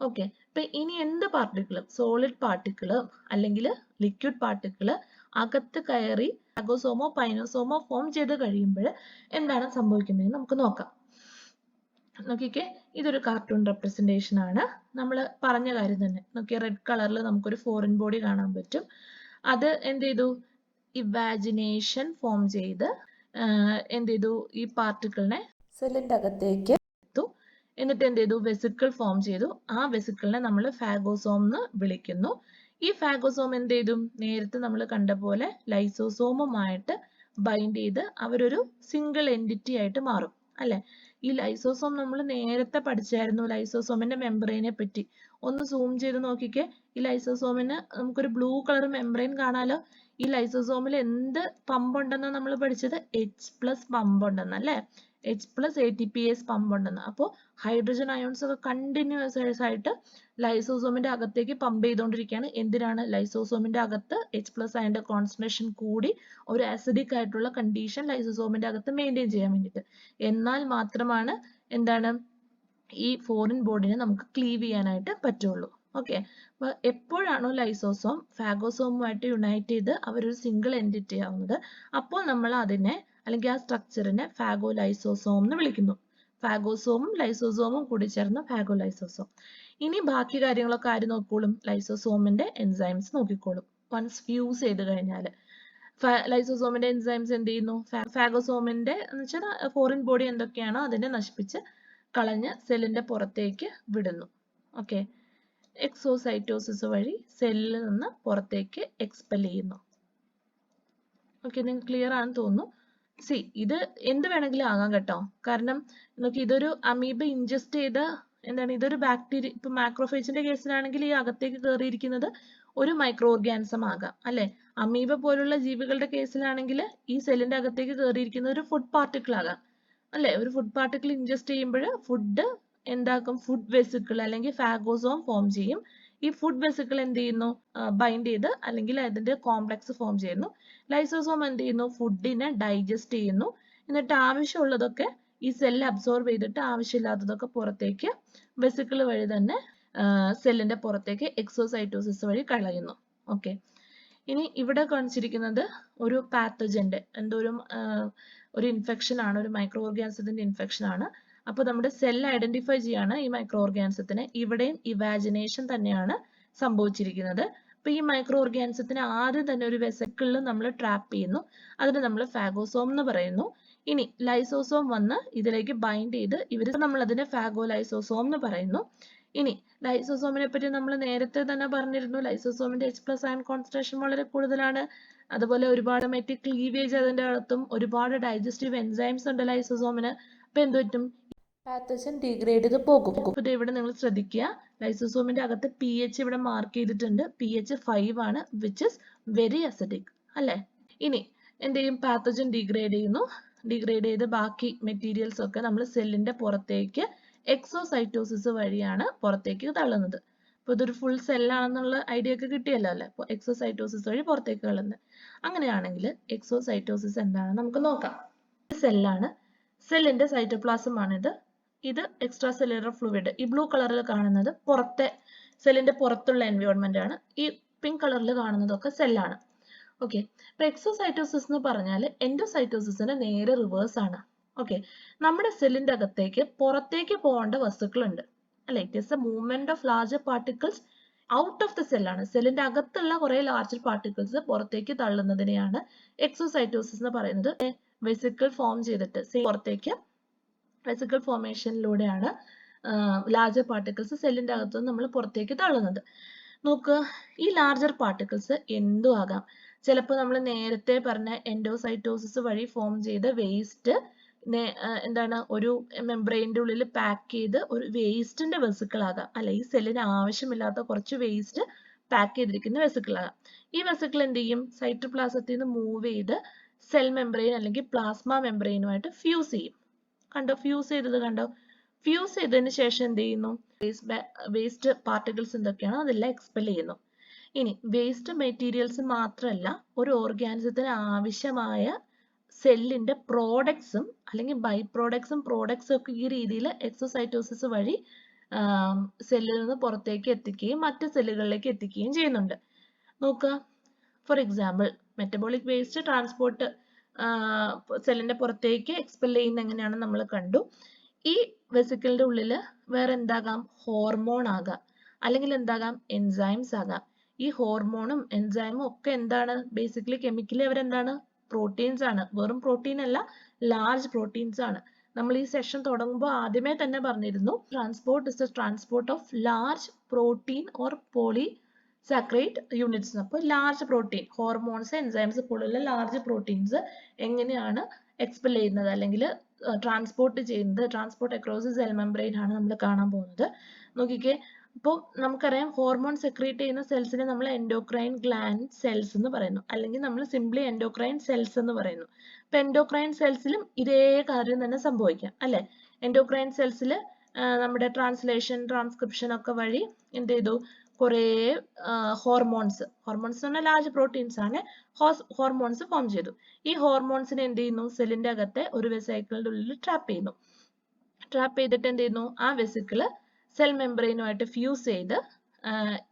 ഓക്കെ, അപ്പൊ ഇനി എന്ത് പാർട്ടിക്കിളും, സോളിഡ് പാർട്ടിക്കിള് അല്ലെങ്കിൽ ലിക്വിഡ് പാർട്ടിക്കിള് അകത്ത് കയറി ഫാഗോസോമോ പൈനോസോമോ ഫോം ചെയ്ത് കഴിയുമ്പോൾ എന്താണ് സംഭവിക്കുന്നത് നമുക്ക് നോക്കാം. നോക്കിക്കേ, ഇതൊരു കാർട്ടൂൺ റെപ്രസെന്റേഷൻ ആണ്. നമ്മൾ പറഞ്ഞ കാര്യം തന്നെ. നോക്കിയ റെഡ് കളറിൽ നമുക്കൊരു ഫോറിൻ ബോഡി കാണാൻ പറ്റും. അത് എന്ത് ചെയ്തു? ഇവാജിനേഷൻ ഫോം ചെയ്ത് എന്ത് ചെയ്തു? ഈ പാർട്ടിക്കിളിനെ സെല്ലിന്റെ അകത്തേക്ക് എടുത്തു. എന്നിട്ട് എന്ത് ചെയ്തു? വെസിക്കിൾ ഫോം ചെയ്തു. ആ വെസിക്കിളിനെ നമ്മൾ ഫാഗോസോം എന്ന് വിളിക്കുന്നു. ഈ ഫാഗോസോം എന്ത് ചെയ്തു? നേരത്തെ നമ്മൾ കണ്ട പോലെ ലൈസോസോമുമായിട്ട് ബൈൻഡ് ചെയ്ത് അവരൊരു സിംഗിൾ എൻറ്റിറ്റി ആയിട്ട് മാറും അല്ലെ. ഈ ലൈസോസോം നമ്മൾ നേരത്തെ പഠിച്ചായിരുന്നു, ലൈസോസോമിന്റെ മെംബ്രെയിനെ പറ്റി. ഒന്ന് സൂം ചെയ്ത് നോക്കിക്കേ. ഈ ലൈസോസോമിന് നമുക്കൊരു ബ്ലൂ കളർ മെംബ്രെയിൻ കാണാലോ. ഈ ലൈസോസോമിൽ എന്ത് പമ്പ് ഉണ്ടെന്നാണ് നമ്മൾ പഠിച്ചത്? H+ പമ്പ് ഉണ്ടെന്ന് അല്ലേ. H+ ATPase പമ്പ് ഉണ്ടെന്ന്. അപ്പോൾ ഹൈഡ്രജൻ അയോൺസ് ഒക്കെ കണ്ടിന്യൂസ് ആയിട്ട് ലൈസോസോമിന്റെ അകത്തേക്ക് പമ്പ് ചെയ്തുകൊണ്ടിരിക്കുകയാണ്. എന്തിനാണ്? ലൈസോസോമിന്റെ അകത്ത് H+ അയണിന്റെ കോൺസെൻട്രേഷൻ കൂടി ഒരു അസിഡിക് ആയിട്ടുള്ള കണ്ടീഷൻ ലൈസോസോമിന്റെ അകത്ത് മെയിൻറ്റെയിൻ ചെയ്യാൻ വേണ്ടിയിട്ട്. എന്നാൽ മാത്രമാണ് എന്താണ് ഈ ഫോറിൻ ബോഡിനെ നമുക്ക് ക്ലീവ് ചെയ്യാനായിട്ട് പറ്റുള്ളൂ. ഓക്കെ, അപ്പൊ എപ്പോഴാണോ ലൈസോസോം ഫാഗോസോമുമായിട്ട് യുണൈറ്റ് ചെയ്ത് അവരൊരു സിംഗിൾ എൻറ്റിറ്റി ആവുന്നത്, അപ്പോൾ നമ്മൾ അതിനെ അല്ലെങ്കിൽ ആ സ്ട്രക്ചറിനെ ഫാഗോലൈസോസോം എന്ന് വിളിക്കുന്നു. ഫാഗോസോമും ലൈസോസോമും കൂടി ചേർന്ന് ഫാഗോലൈസോസോം. ഇനി ബാക്കി കാര്യങ്ങളൊക്കെ ആര് നോക്കിക്കോളും? ലൈസോസോമിന്റെ എൻസൈംസ് നോക്കിക്കോളും. വൺസ് ഫ്യൂസ് ചെയ്ത് കഴിഞ്ഞാൽ ലൈസോസോമിന്റെ എൻസൈംസ് എന്ത് ചെയ്യുന്നു? ഫാഗോസോമിന്റെ എന്ന് വെച്ചാൽ ഫോറിൻ ബോഡി എന്തൊക്കെയാണോ അതിനെ നശിപ്പിച്ച് കളഞ്ഞ് സെല്ലിന്റെ പുറത്തേക്ക് വിടുന്നു. ഓക്കെ, എക്സോസൈറ്റോസിസ് വഴി സെല്ലിൽ നിന്ന് പുറത്തേക്ക് എക്സ്പെൽ ചെയ്യുന്നു. ഓക്കെ, നിങ്ങൾക്ക് ക്ലിയർ ആണെന്ന് തോന്നുന്നു. ഇത് എന്ത് വേണമെങ്കിലും ആകാം കേട്ടോ. കാരണം നോക്കി, ഇതൊരു അമീബ ഇൻജസ്റ്റ് ചെയ്ത എന്താണ്, ഇതൊരു ബാക്ടീരിയ. ഇപ്പൊ മാക്രോഫേജിന്റെ കേസിലാണെങ്കിൽ ഈ അകത്തേക്ക് കയറിയിരിക്കുന്നത് ഒരു മൈക്രോ ഓർഗാനിസം ആകാം അല്ലെ. അമീബ പോലുള്ള ജീവികളുടെ കേസിലാണെങ്കിൽ ഈ സെല്ലിന്റെ അകത്തേക്ക് കയറിയിരിക്കുന്ന ഒരു ഫുഡ് പാർട്ടിക്കിൾ ആകാം അല്ലെ. ഒരു ഫുഡ് പാർട്ടിക്കിൾ ഇൻജസ്റ്റ് ചെയ്യുമ്പോൾ ഫുഡ് എന്താക്കും? ഫുഡ് വെസിക്കിൾ അല്ലെങ്കിൽ ഫാഗോസോം ഫോം ചെയ്യും. ഈ ഫുഡ് വെസിക്കിൾ എന്ത് ചെയ്യുന്നു? ബൈൻഡ് ചെയ്ത് അല്ലെങ്കിൽ അതിന്റെ കോംപ്ലക്സ് ഫോം ചെയ്യുന്നു. ലൈസോസോം എന്ത് ചെയ്യുന്നു? ഫുഡിനെ ഡൈജസ്റ്റ് ചെയ്യുന്നു. എന്നിട്ട് ആവശ്യമുള്ളതൊക്കെ ഈ സെല്ല് അബ്സോർബ് ചെയ്തിട്ട് ആവശ്യമില്ലാത്തതൊക്കെ പുറത്തേക്ക് വെസിക്കിൾ വഴി തന്നെ സെല്ലിന്റെ പുറത്തേക്ക് എക്സോസൈറ്റോസിസ് വഴി കളയുന്നു. ഓക്കെ, ഇനി ഇവിടെ കാണിച്ചിരിക്കുന്നത് ഒരു പാത്തജന്റെ ഒരു ഇൻഫെക്ഷൻ ആണ്, ഒരു മൈക്രോ ഓർഗാനിസത്തിന്റെ ഇൻഫെക്ഷൻ ആണ്. അപ്പോൾ നമ്മുടെ സെൽ ഐഡന്റിഫൈ ചെയ്യാണ് ഈ മൈക്രോ ഓർഗാനിസത്തിനെ. ഇവിടെയും ഇവാജിനേഷൻ തന്നെയാണ് സംഭവിച്ചിരിക്കുന്നത്. അപ്പൊ ഈ മൈക്രോ ഓർഗാനിസത്തിന് ആദ്യം തന്നെ ഒരു വെസിക്കിളിൽ നമ്മൾ ട്രാപ്പ് ചെയ്യുന്നു. അതിന് നമ്മൾ ഫാഗോസോം എന്ന് പറയുന്നു. ഇനി ലൈസോസോം വന്ന് ഇതിലേക്ക് ബൈൻഡ് ചെയ്ത് നമ്മൾ അതിനെ ഫാഗോലൈസോസോം എന്ന് പറയുന്നു. ഇനി ലൈസോസോമിനെ പറ്റി നമ്മൾ നേരത്തെ തന്നെ പറഞ്ഞിരുന്നു. ലൈസോസോമിന്റെ H+ അയൺ കോൺസെൻട്രേഷൻ വളരെ കൂടുതലാണ്. അതുപോലെ ഒരുപാട് മെറ്റിക് ക്ലീവേജ് അതിന്റെ അകത്തും ഒരുപാട് ഡൈജസ്റ്റീവ് എൻസൈംസ് ഉണ്ട് ലൈസോസോമിന്. അപ്പൊ എന്ത് പറ്റും? പാത്തജൻ ഡീഗ്രേഡ് ചെയ്ത് പോകും. അപ്പൊ ഇവിടെ നിങ്ങൾ ശ്രദ്ധിക്കുക, ലൈസോസോമിന്റെ അകത്ത് pH ഇവിടെ മാർക്ക് ചെയ്തിട്ടുണ്ട്. pH 5 ആണ്, വിച്ച് ഇസ് വെരി അസിഡിക് അല്ലെ. ഇനി എന്ത് ചെയ്യും? പാത്തജൻ ഡീഗ്രേഡ് ചെയ്യുന്നു. ഡീഗ്രേഡ് ചെയ്ത് ബാക്കി മെറ്റീരിയൽസ് ഒക്കെ നമ്മൾ സെല്ലിന്റെ പുറത്തേക്ക് എക്സോസൈറ്റോസിസ് വഴിയാണ് പുറത്തേക്ക് തള്ളുന്നത്. അപ്പൊ ഇതൊരു ഫുൾ സെല്ലാണെന്നുള്ള ഐഡിയ ഒക്കെ കിട്ടിയല്ലോ അല്ലെ. അപ്പോൾ എക്സോസൈറ്റോസിസ് വഴി പുറത്തേക്ക് തള്ളുന്നത്. അങ്ങനെയാണെങ്കിൽ എക്സോസൈറ്റോസിസ് എന്താണെന്ന് നമുക്ക് നോക്കാം. സെല്ലാണ്, സെല്ലിന്റെ സൈറ്റോപ്ലാസം ആണിത്. ഇത് എക്സ്ട്രാ സെല്ലുലർ ഫ്ലൂയിഡ്. ഈ ബ്ലൂ കളറിൽ കാണുന്നത് പുറത്തെ സെല്ലിന്റെ പുറത്തുള്ള എൻവയോൺമെന്റ് ആണ്. ഈ പിങ്ക് കളറിൽ കാണുന്നതൊക്കെ സെല്ലാണ്. ഓക്കെ, അപ്പൊ എക്സോസൈറ്റോസിസ് എന്ന് പറഞ്ഞാൽ എൻഡോസൈറ്റോസിസിന്റെ നേരെ റിവേഴ്സ് ആണ്. ഓക്കെ, നമ്മുടെ സെല്ലിന്റെ അകത്തേക്ക് പുറത്തേക്ക് പോകേണ്ട വസ്തുക്കളുണ്ട് അല്ലെ. It is a movement of larger particles out of the സെല്ലാണ്. സെല്ലിന്റെ അകത്തുള്ള കുറെ ലാർജർ പാർട്ടിക്കിൾസ് പുറത്തേക്ക് തള്ളുന്നതിനെയാണ് എക്സോസൈറ്റോസിസ് എന്ന് പറയുന്നത്. വെസിക്കിൾ ഫോം ചെയ്തിട്ട് പുറത്തേക്ക് വെസിക്കിൾ ഫോർമേഷനിലൂടെയാണ് ലാർജർ പാർട്ടിക്കിൾസ് സെല്ലിന്റെ അകത്തുനിന്ന് നമ്മൾ പുറത്തേക്ക് തള്ളുന്നത്. നോക്കുക, ഈ ലാർജർ പാർട്ടിക്കിൾസ് എന്തും ആകാം. ചിലപ്പോൾ നമ്മൾ നേരത്തെ പറഞ്ഞ എൻഡോസൈറ്റോസിസ് വഴി ഫോം ചെയ്ത വേസ്റ്റ് എന്താണ് ഒരു മെംബ്രെയിൻ്റെ ഉള്ളിൽ പാക്ക് ചെയ്ത് ഒരു വേസ്റ്റിന്റെ വെസിക്കിൾ ആകാം, അല്ലെ ഈ സെല്ലിന് ആവശ്യമില്ലാത്ത കുറച്ച് വേസ്റ്റ് പാക്ക് ചെയ്തിരിക്കുന്ന വെസിക്കിൾ ആകാം. ഈ വെസിക്കിൾ എന്ത് ചെയ്യും? സൈറ്റോപ്ലാസത്തിൽ നിന്ന് മൂവ് ചെയ്ത് സെൽ മെംബ്രെയിൻ അല്ലെങ്കിൽ പ്ലാസ്മ മെംബ്രെയിനുമായിട്ട് ഫ്യൂസ് ചെയ്യും. കണ്ടോ ഫ്യൂസ് ചെയ്തത് കണ്ടോ? ഫ്യൂസ് ചെയ്തതിന് ശേഷം എന്ത് ചെയ്യുന്നു? വേസ്റ്റ് പാർട്ടിക്കിൾസ് എന്തൊക്കെയാണോ അതെല്ലാം എക്സ്പെൽ ചെയ്യുന്നു. ഇനി വേസ്റ്റ് മെറ്റീരിയൽസ് മാത്രമല്ല, ഒരു ഓർഗാനിസത്തിന് ആവശ്യമായ സെല്ലിന്റെ പ്രോഡക്ട്സും അല്ലെങ്കിൽ ബൈ പ്രോഡക്ട്സും പ്രോഡക്ട്സും ഒക്കെ ഈ രീതിയിൽ എക്സോസൈറ്റോസിസ് വഴി സെല്ലിൽ നിന്ന് പുറത്തേക്ക് എത്തിക്കുകയും മറ്റ് സെല്ലുകളിലേക്ക് എത്തിക്കുകയും ചെയ്യുന്നുണ്ട്. നോക്കുക, for example metabolic waste transport സെല്ലിന്റെ പുറത്തേക്ക് എക്സ്പെൽ ചെയ്യുന്ന എങ്ങനെയാണെന്ന് നമ്മൾ കണ്ടു. ഈ വെസിക്കിളിന്റെ ഉള്ളിൽ വേറെ എന്താകാം? ഹോർമോൺ ആകാം, അല്ലെങ്കിൽ എന്താകാം? എൻസൈംസ് ആകാം. ഈ ഹോർമോണും എൻസൈമും ഒക്കെ എന്താണ്? ബേസിക്കലി കെമിക്കലി അവരെന്താണ്? പ്രോട്ടീൻസ് ആണ്. വെറും പ്രോട്ടീൻ അല്ല, ലാർജ് പ്രോട്ടീൻസ് ആണ്. നമ്മൾ ഈ സെഷൻ തുടങ്ങുമ്പോൾ ആദ്യമേ തന്നെ പറഞ്ഞിരുന്നു, transport is the transport of large protein or polysaccharide units. അപ്പോൾ ലാർജ് പ്രോട്ടീൻ, ഹോർമോൺസ്, എൻസൈംസ് പോലുള്ള ലാർജ് പ്രോട്ടീൻസ് എങ്ങനെയാണ് എക്സ്പെൽ ചെയ്യുന്നത് അല്ലെങ്കിൽ ട്രാൻസ്പോർട്ട് ചെയ്യുന്നത്? ട്രാൻസ്പോർട്ട് അക്രോസ് സെൽ മെംബ്രെയിൻ ആണ് നമ്മൾ കാണാൻ പോകുന്നത്. നോക്കിക്കേ, ഇപ്പോൾ നമുക്കറിയാം ഹോർമോൺ സെക്രീറ്റ് ചെയ്യുന്ന സെൽസിനെ നമ്മൾ എൻഡോക്രൈൻ ഗ്ലാൻഡ് സെൽസ് എന്ന് പറയുന്നു, അല്ലെങ്കിൽ നമ്മൾ സിംപ്ലി എൻഡോക്രൈൻ സെൽസ് എന്ന് പറയുന്നു. ഇപ്പൊ എൻഡോക്രൈൻ സെൽസിലും ഇതേ കാര്യം തന്നെ സംഭവിക്കാം, അല്ലെ? എൻഡോക്രൈൻ സെൽസിൽ നമ്മുടെ ട്രാൻസ്ലേഷൻ, ട്രാൻസ്ക്രിപ്ഷൻ ഒക്കെ വഴി എന്ത് ചെയ്തു? കുറേ ഹോർമോൺസ് എന്ന് പറഞ്ഞാൽ ലാർജ് പ്രോട്ടീൻസ് ആണ്, ഹോർമോൺസ് ഫോം ചെയ്തു. ഈ ഹോർമോൺസിനെ എന്ത് ചെയ്യുന്നു? സെല്ലിന്റെ അകത്തെ ഒരു വെസിക്കിളിന്റെ ഉള്ളിൽ ട്രാപ്പ് ചെയ്യുന്നു. ട്രാപ്പ് ചെയ്തിട്ട് എന്ത് ചെയ്യുന്നു? ആ വെസിക്കിള് സെൽ മെംബ്രെയിനുമായിട്ട് ഫ്യൂസ് ചെയ്ത്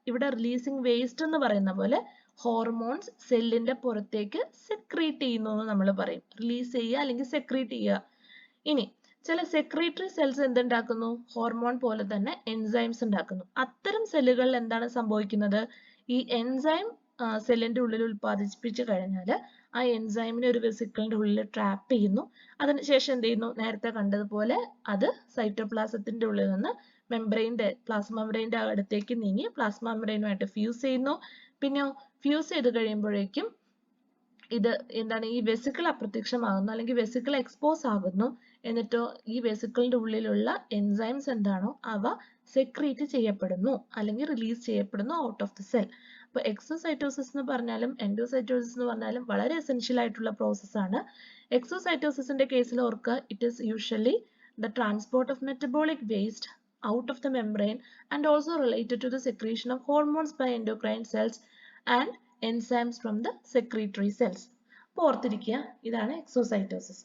ഇവിടെ റിലീസിങ് വേസ്റ്റ് എന്ന് പറയുന്ന പോലെ ഹോർമോൺസ് സെല്ലിന്റെ പുറത്തേക്ക് സെക്രീറ്റ് ചെയ്യുന്നു എന്ന് നമ്മൾ പറയും. റിലീസ് ചെയ്യുക അല്ലെങ്കിൽ സെക്രീറ്റ് ചെയ്യുക. ഇനി ചില സെക്രീറ്ററി സെൽസ് എന്തുണ്ടാക്കുന്നു? ഹോർമോൺ പോലെ തന്നെ എൻസൈംസ് ഉണ്ടാക്കുന്നു. അത്തരം സെല്ലുകളിൽ എന്താണ് സംഭവിക്കുന്നത്? ഈ എൻസൈം സെല്ലിന്റെ ഉള്ളിൽ ഉൽപ്പാദിപ്പിച്ചു കഴിഞ്ഞാൽ ആ എൻസൈമിനെ ഒരു വെസിക്കിളിന്റെ ഉള്ളിൽ ട്രാപ്പ് ചെയ്യുന്നു. അതിനുശേഷം എന്ത് ചെയ്യുന്നു? നേരത്തെ കണ്ടതുപോലെ അത് സൈറ്റോപ്ലാസത്തിന്റെ ഉള്ളിൽ നിന്ന് പ്ലാസ്മ മെംബ്രെയിന്റെ അടുത്തേക്ക് നീങ്ങി പ്ലാസ്മ മെംബ്രെയിനുമായിട്ട് ഫ്യൂസ് ചെയ്യുന്നു. പിന്നെ ഫ്യൂസ് ചെയ്ത് കഴിയുമ്പോഴേക്കും ഇത് എന്താണ്? ഈ വെസിക്കിൾ അപ്രത്യക്ഷമാകുന്നു, അല്ലെങ്കിൽ വെസിക്കിൾ എക്സ്പോസ് ആകുന്നു. എന്നിട്ടോ ഈ വെസിക്കിളിന്റെ ഉള്ളിലുള്ള എൻസൈംസ് എന്താണോ അവ സെക്രീറ്റ് ചെയ്യപ്പെടുന്നു അല്ലെങ്കിൽ റിലീസ് ചെയ്യപ്പെടുന്നു ഔട്ട് ഓഫ് ദി സെൽ. അപ്പോൾ എക്സോസൈറ്റോസിസ് എന്ന് പറഞ്ഞാലും എൻഡോസൈറ്റോസിസ് എന്ന് പറഞ്ഞാലും വളരെ എസെൻഷ്യൽ ആയിട്ടുള്ള പ്രോസസ് ആണ്. എക്സോസൈറ്റോസിന്റെ കേസിൽ ഓർക്കുക, it is usually the transport of metabolic waste out of the membrane and also related to the secretion of hormones by endocrine cells and enzymes from the secretory cells. അപ്പോൾ ഓർത്തിരിക്കുക, ഇതാണ് exocytosis.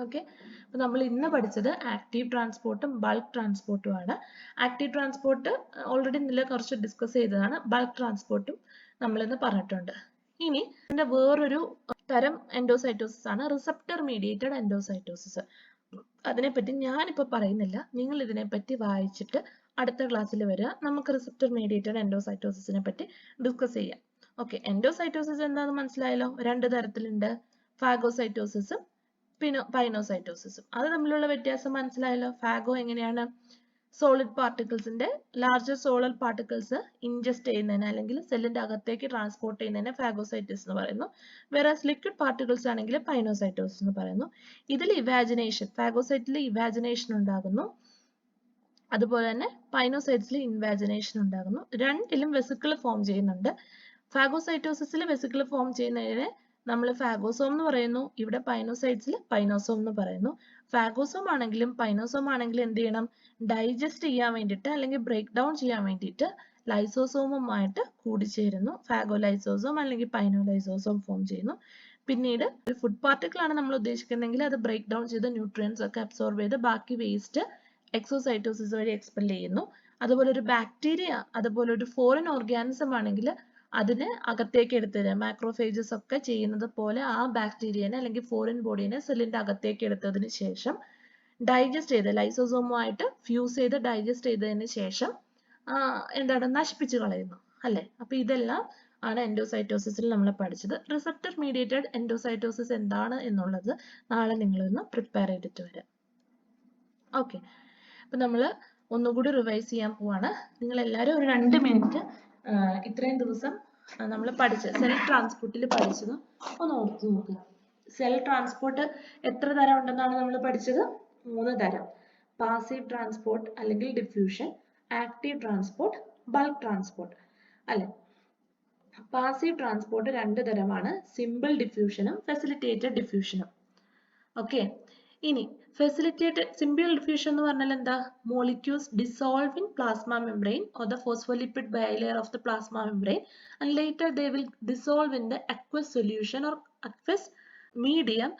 Okay, അപ്പോൾ നമ്മൾ ഇന്ന് പഠിച്ചത് active ട്രാൻസ്പോർട്ടും bulk ട്രാൻസ്പോർട്ടും ആണ്. Active transport already ഇന്നലെ കുറച്ച് ഡിസ്കസ് ചെയ്തതാണ്. ബൾക്ക് ട്രാൻസ്പോർട്ടും നമ്മളിന്ന് പറഞ്ഞിട്ടുണ്ട്. ഇനി ഇതിന്റെ വേറൊരു തരം എൻഡോസൈറ്റോസിസ് ആണ് റിസപ്റ്റർ മീഡിയേറ്റഡ് എൻഡോസൈറ്റോസിസ്. അതിനെപ്പറ്റി ഞാനിപ്പോൾ പറയുന്നില്ല, നിങ്ങൾ ഇതിനെപ്പറ്റി വായിച്ചിട്ട് അടുത്ത ക്ലാസ്സിൽ വരിക, നമുക്ക് റിസപ്റ്റർ മീഡിയേറ്റഡ് എൻഡോസൈറ്റോസിസിനെ പറ്റി ഡിസ്കസ് ചെയ്യാം. ഓക്കെ, എൻഡോസൈറ്റോസിസ് എന്താണെന്ന് മനസ്സിലായല്ലോ? രണ്ട് തരത്തിലുണ്ട്, ഫാഗോസൈറ്റോസിസും പിന്നെ പൈനോസൈറ്റോസിസും. അത് തമ്മിലുള്ള വ്യത്യാസം മനസ്സിലായല്ലോ? ഫാഗോ എങ്ങനെയാണ്? സോളിഡ് പാർട്ടിക്കിൾസിന്റെ ലാർജർ സോളിഡ് പാർട്ടിക്കിൾസ് ഇൻജസ്റ്റ് ചെയ്യുന്നതിന് അല്ലെങ്കിൽ സെല്ലിന്റെ അകത്തേക്ക് ട്രാൻസ്പോർട്ട് ചെയ്യുന്നതിന് ഫാഗോസൈറ്റോസിസ് എന്ന് പറയുന്നു. വേറെ ലിക്വിഡ് പാർട്ടിക്കിൾസ് ആണെങ്കിൽ പൈനോസൈറ്റോസിസ് എന്ന് പറയുന്നു. ഇതിൽ ഇവാജിനേഷൻ, ഫാഗോസൈറ്റിൽ ഇവാജിനേഷൻ ഉണ്ടാകുന്നു, അതുപോലെ തന്നെ പൈനോസൈറ്റ്സിൽ ഇൻവാജിനേഷൻ ഉണ്ടാകുന്നു. രണ്ടിലും വെസിക്കിൾ ഫോം ചെയ്യുന്നുണ്ട്. ഫാഗോസൈറ്റോസിസിൽ വെസിക്കിൾ ഫോം ചെയ്യുന്നതിനെ നമ്മൾ ഫാഗോസോം എന്ന് പറയുന്നു, ഇവിടെ പൈനോസൈറ്റ്സിൽ പൈനോസോം എന്ന് പറയുന്നു. ഫാഗോസോം ആണെങ്കിലും പൈനോസോം ആണെങ്കിലും എന്ത് ചെയ്യണം? ഡൈജസ്റ്റ് ചെയ്യാൻ വേണ്ടിയിട്ട് അല്ലെങ്കിൽ ബ്രേക്ക് ഡൗൺ ചെയ്യാൻ വേണ്ടിയിട്ട് ലൈസോസോമുമായിട്ട് കൂടിച്ചേരുന്നു. ഫാഗോലൈസോസോം അല്ലെങ്കിൽ പൈനോലൈസോസോം ഫോം ചെയ്യുന്നു. പിന്നീട് ഒരു ഫുഡ് പാർട്ടിക്കിൾ ആണ് നമ്മൾ ഉദ്ദേശിക്കുന്നതെങ്കിൽ അത് ബ്രേക്ക് ഡൗൺ ചെയ്ത് ന്യൂട്രിയൻസ് ഒക്കെ അബ്സോർബ് ചെയ്ത് ബാക്കി വേസ്റ്റ് എക്സോസൈറ്റോസിസ് വഴി എക്സ്പെൽ ചെയ്യുന്നു. അതുപോലെ ഒരു ബാക്ടീരിയ, അതുപോലെ ഒരു ഫോറിൻ ഓർഗാനിസം ആണെങ്കിൽ അതിനെ അകത്തേക്ക് എടുത്തത് മാക്രോഫേജസ് ഒക്കെ ചെയ്യുന്നത് പോലെ ആ ബാക്ടീരിയനെ അല്ലെങ്കിൽ ഫോറിൻ ബോഡീനെ സെല്ലിന്റെ അകത്തേക്ക് എടുത്തതിന് ശേഷം ഡൈജസ്റ്റ് ചെയ്ത് ലൈസോസോമുമായിട്ട് ഫ്യൂസ് ചെയ്ത് ഡൈജസ്റ്റ് ചെയ്തതിന് ശേഷം എന്താണ്? നശിപ്പിച്ചു കളയുന്നു, അല്ലെ? അപ്പൊ ഇതെല്ലാം ആണ് എൻഡോസൈറ്റോസിസിൽ നമ്മൾ പഠിച്ചത്. റിസപ്റ്റർ മീഡിയേറ്റഡ് എൻഡോസൈറ്റോസിസ് എന്താണ് എന്നുള്ളത് നാളെ നിങ്ങളൊന്ന് പ്രിപ്പയർ ചെയ്തിട്ട് വരാം. ഓക്കെ, അപ്പൊ നമ്മൾ ഒന്നുകൂടി റിവൈസ് ചെയ്യാൻ പോവാണ്. നിങ്ങൾ എല്ലാവരും ഒരു 2 മിനിറ്റ് ഇത്രയും ദിവസം നമ്മൾ പഠിച്ച സെൽ ട്രാൻസ്പോർട്ടിൽ പഠിച്ചത് ഒന്ന് ഓർത്തു നോക്കുക. സെൽ ട്രാൻസ്പോർട്ട് എത്ര തരം ഉണ്ടെന്നാണ് നമ്മൾ പഠിച്ചത്? 3 തരം. പാസീവ് ട്രാൻസ്പോർട്ട് അല്ലെങ്കിൽ diffusion, active transport, bulk transport അല്ലെ. പാസീവ് ട്രാൻസ്പോർട്ട് 2 തരമാണ്, സിമ്പിൾ ഡിഫ്യൂഷനും ഫെസിലിറ്റേറ്റഡ് ഡിഫ്യൂഷനും. ഓക്കെ, ഇനി ഫെസിലിറ്റേറ്റഡ് സിമ്പിൾ ഡിഫ്യൂഷൻ എന്ന് പറഞ്ഞാൽ എന്താ? Molecules dissolve in plasma membrane or the phospholipid bilayer of the plasma membrane and later they will dissolve in the aqueous solution or aqueous medium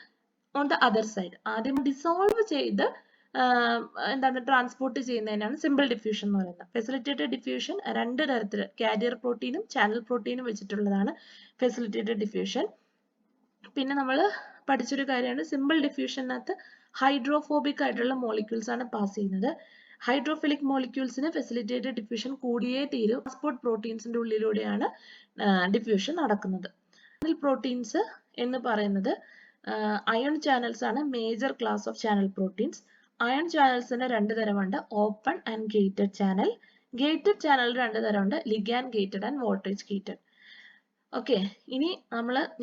on the other side. ആദ്യം dissolve ചെയ്ത് എന്താണ് transport ചെയ്യുന്നതിനാണ് simple diffusion എന്ന് പറയുന്നത്. Facilitated diffusion 2 തരത്തിൽ, carrier പ്രോട്ടീനും channel പ്രോട്ടീനും വെച്ചിട്ടുള്ളതാണ് ഫെസിലിറ്റേറ്റഡ് ഡിഫ്യൂഷൻ. പിന്നെ നമ്മൾ പഠിച്ചൊരു കാര്യമാണ്, സിമ്പിൾ ഡിഫ്യൂഷനകത്ത് ഹൈഡ്രോഫോബിക് ആയിട്ടുള്ള മോളിക്യൂൾസ് ആണ് പാസ് ചെയ്യുന്നത്. ഹൈഡ്രോഫിലിക് മോളിക്യൂൾസിന് ഫെസിലിറ്റേറ്റഡ് ഡിഫ്യൂഷൻ കൂടിയേ തീരൂ. ട്രാൻസ്പോർട്ട് പ്രോട്ടീൻസിന്റെ ഉള്ളിലൂടെയാണ് ഡിഫ്യൂഷൻ നടക്കുന്നത്. പ്രോട്ടീൻസ് എന്ന് പറയുന്നത് അയൺ ചാനൽസ് ആണ് major class of channel proteins. Ion ചാനൽസിന് 2 തരമുണ്ട്, open and gated channel. Gated channel 2 തരമുണ്ട്, ligand gated and voltage gated. Okay, ഇനി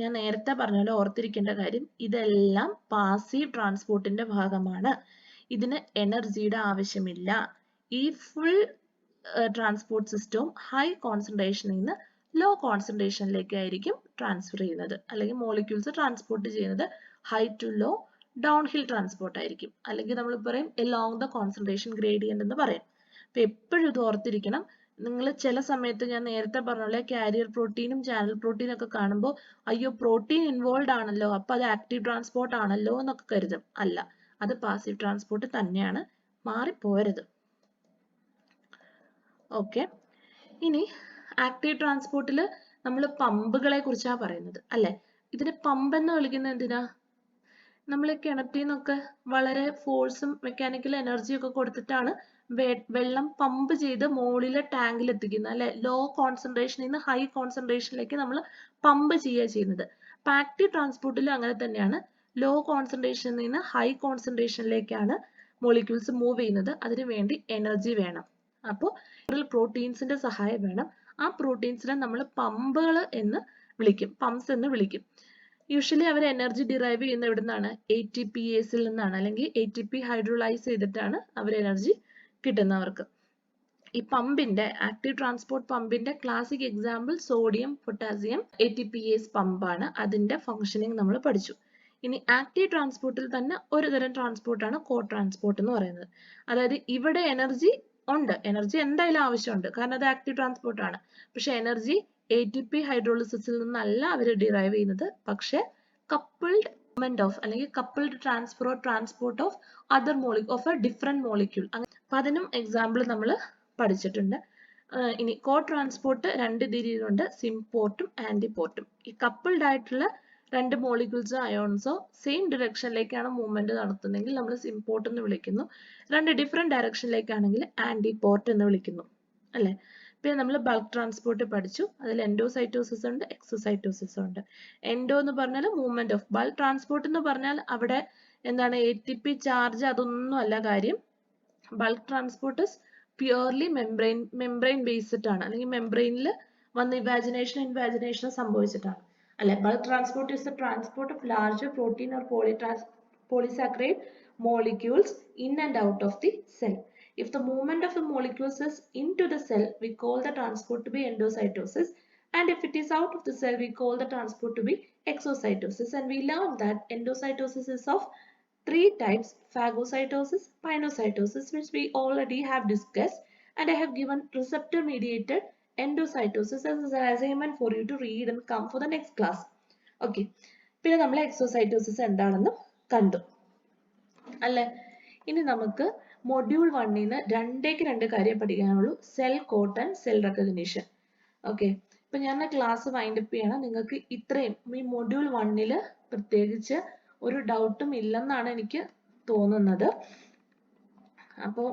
ഞാൻ നേരത്തെ പറഞ്ഞല്ലോ, ഓർത്തിരിക്കേണ്ട കാര്യം, ഇതെല്ലാം പാസീവ് ട്രാൻസ്പോർട്ടിന്റെ ഭാഗമാണ്. ഇതിന് എനർജിയുടെ ആവശ്യമില്ല. ഈ ഫുൾ ട്രാൻസ്പോർട്ട് സിസ്റ്റവും ഹൈ കോൺസെൻട്രേഷനിൽ നിന്ന് ലോ കോൺസെൻട്രേഷനിലേക്കായിരിക്കും ട്രാൻസ്ഫർ ചെയ്യുന്നത്, അല്ലെങ്കിൽ മോളിക്യൂൾസ് ട്രാൻസ്പോർട്ട് ചെയ്യുന്നത് high to low downhill transport ആയിരിക്കും, അല്ലെങ്കിൽ നമ്മൾ പറയും എലോങ് ദ കോൺസെൻട്രേഷൻ ഗ്രേഡിയന്റ് എന്ന് പറയും. അപ്പൊ എപ്പോഴും ഇത് ഓർത്തിരിക്കണം. നിങ്ങൾ ചില സമയത്ത് ഞാൻ നേരത്തെ പറഞ്ഞ പോലെ കാരിയർ പ്രോട്ടീനും ചാനൽ പ്രോട്ടീനും ഒക്കെ കാണുമ്പോൾ അയ്യോ പ്രോട്ടീൻ ഇൻവോൾവ് ആണല്ലോ, അപ്പൊ അത് ആക്റ്റീവ് ട്രാൻസ്പോർട്ട് ആണല്ലോ എന്നൊക്കെ കരുതും. അല്ല, അത് പാസീവ് ട്രാൻസ്പോർട്ട് തന്നെയാണ്, മാറിപ്പോരുത്. ഓക്കെ, ഇനി ആക്റ്റീവ് ട്രാൻസ്പോർട്ടിൽ നമ്മൾ പമ്പുകളെ കുറിച്ചാണ് പറയുന്നത് അല്ലെ. ഇതിന് പമ്പ് എന്ന് വിളിക്കുന്നത് എന്തിനാ? നമ്മൾ കിണറ്റിൽ നിന്നൊക്കെ വളരെ ഫോഴ്സും മെക്കാനിക്കൽ എനർജിയും ഒക്കെ കൊടുത്തിട്ടാണ് വെള്ളം പമ്പ് ചെയ്ത് മുകളിലെ ടാങ്കിൽ എത്തിക്കുന്നത് അല്ലെ. ലോ കോൺസെൻട്രേഷനിൽ നിന്ന് ഹൈ കോൺസെൻട്രേഷനിലേക്ക് നമ്മൾ പമ്പ് ചെയ്യുക ചെയ്യുന്നത്. അപ്പൊ ആക്റ്റീവ് ട്രാൻസ്പോർട്ടിലും അങ്ങനെ തന്നെയാണ്. ലോ കോൺസെൻട്രേഷനിൽ നിന്ന് ഹൈ കോൺസെൻട്രേഷനിലേക്കാണ് മോളിക്യൂൾസ് മൂവ് ചെയ്യുന്നത്. അതിനു വേണ്ടി എനർജി വേണം. അപ്പോൾ പ്രോട്ടീൻസിന്റെ സഹായം വേണം. ആ പ്രോട്ടീൻസിനെ നമ്മൾ പമ്പുകൾ എന്ന് വിളിക്കും, പമ്പ്സ് എന്ന് വിളിക്കും. യൂഷ്വലി അവർ എനർജി ഡിറൈവ് ചെയ്യുന്ന എവിടെ നിന്നാണ്? ATPase നിന്നാണ്, അല്ലെങ്കിൽ ATP ഹൈഡ്രോളൈസ് ചെയ്തിട്ടാണ് അവർ എനർജി കിട്ടുന്നവർക്ക്. ഈ പമ്പിന്റെ ആക്റ്റീവ് ട്രാൻസ്പോർട്ട് പമ്പിന്റെ classic example sodium potassium ATPase പമ്പാണ്. അതിന്റെ ഫംഗ്ഷനിങ് നമ്മൾ പഠിച്ചു. ഇനി ആക്റ്റീവ് ട്രാൻസ്പോർട്ടിൽ തന്നെ ഒരു തരം ട്രാൻസ്പോർട്ടാണ് കോ ട്രാൻസ്പോർട്ട് എന്ന് പറയുന്നത്. അതായത് ഇവിടെ എനർജി ഉണ്ട്, എനർജി എന്തായാലും ആവശ്യമുണ്ട്, കാരണം അത് ആക്റ്റീവ് ട്രാൻസ്പോർട്ട് ആണ്. പക്ഷെ എനർജി ATP ഹൈഡ്രോളിസിസിൽ നിന്നല്ല അവർ ഡിറൈവ് ചെയ്യുന്നത്, പക്ഷെ കപ്പിൾഡ് മൂവ്മെന്റ് ഓഫ് അല്ലെങ്കിൽ coupled transfer or transport of other of A different molecule. അപ്പൊ അതിനും എക്സാമ്പിൾ നമ്മൾ പഠിച്ചിട്ടുണ്ട്. ഇനി കോ ട്രാൻസ്പോർട്ട് 2 രീതിയിലുണ്ട്, സിംപോർട്ടും ആന്റിപോർട്ടും. ഈ കപ്പിൾഡ് ആയിട്ടുള്ള 2 മോളിക്യൂൾസോ അയോൺസോ സെയിം ഡിറക്ഷനിലേക്കാണ് മൂവ്മെന്റ് നടത്തുന്നതെങ്കിൽ നമ്മൾ സിംപോർട്ട് എന്ന് വിളിക്കുന്നു. 2 ഡിഫറെന്റ് ഡയറക്ഷനിലേക്കാണെങ്കിൽ ആന്റിപോർട്ട് എന്ന് വിളിക്കുന്നു അല്ലെ. പിന്നെ നമ്മൾ ബൾക്ക് ട്രാൻസ്പോർട്ട് പഠിച്ചു. അതിൽ എൻഡോസൈറ്റോസിസ് ഉണ്ട്, എക്സോസൈറ്റോസിസ് ഉണ്ട്. എൻഡോ എന്ന് പറഞ്ഞാൽ മൂവ്മെന്റ് ഓഫ്. ബൾക്ക് ട്രാൻസ്പോർട്ട് എന്ന് പറഞ്ഞാൽ അവിടെ എന്താണ് ATP ചാർജ് അതൊന്നും അല്ല കാര്യം. Bulk transport purely membrane based ആണ്, അല്ലെങ്കിൽ മെംബ്രെയിനിൽ വന്ന് ഇൻവാജിനേഷൻ സംഭവിച്ചിട്ടാണ് അല്ലെ. Bulk transport is the transport of larger protein or polysaccharide molecules in and out of the cell. If the movement of the molecules is into the cell, we call the transport to be endocytosis, and if it is out of the cell, we call the transport to be exocytosis. And we learned that endocytosis is of 3 types: phagocytosis, pinocytosis, which we already have discussed, and I have given receptor mediated endocytosis as an assignment for you to read and come for the next class. Okay, പിന്നെ നമ്മൾ exocytosis എന്താണെന്ന് കണ്ടു അല്ലെ. ഇനി നമുക്ക് module 1 ന്ന് 2 കാര്യം പഠിക്കാനുള്ളൂ, cell coat and cell recognition. Okay, ഇപ്പൊ ഞാൻ ക്ലാസ് വൈൻഡ് അപ്പ് ചെയ്യണം. നിങ്ങൾക്ക് ഇത്രയും ഈ മൊഡ്യൂൾ 1 ല് പ്രത്യേകിച്ച് ഒരു ഡൗട്ടും ഇല്ലെന്നാണ് എനിക്ക് തോന്നുന്നത്. അപ്പോൾ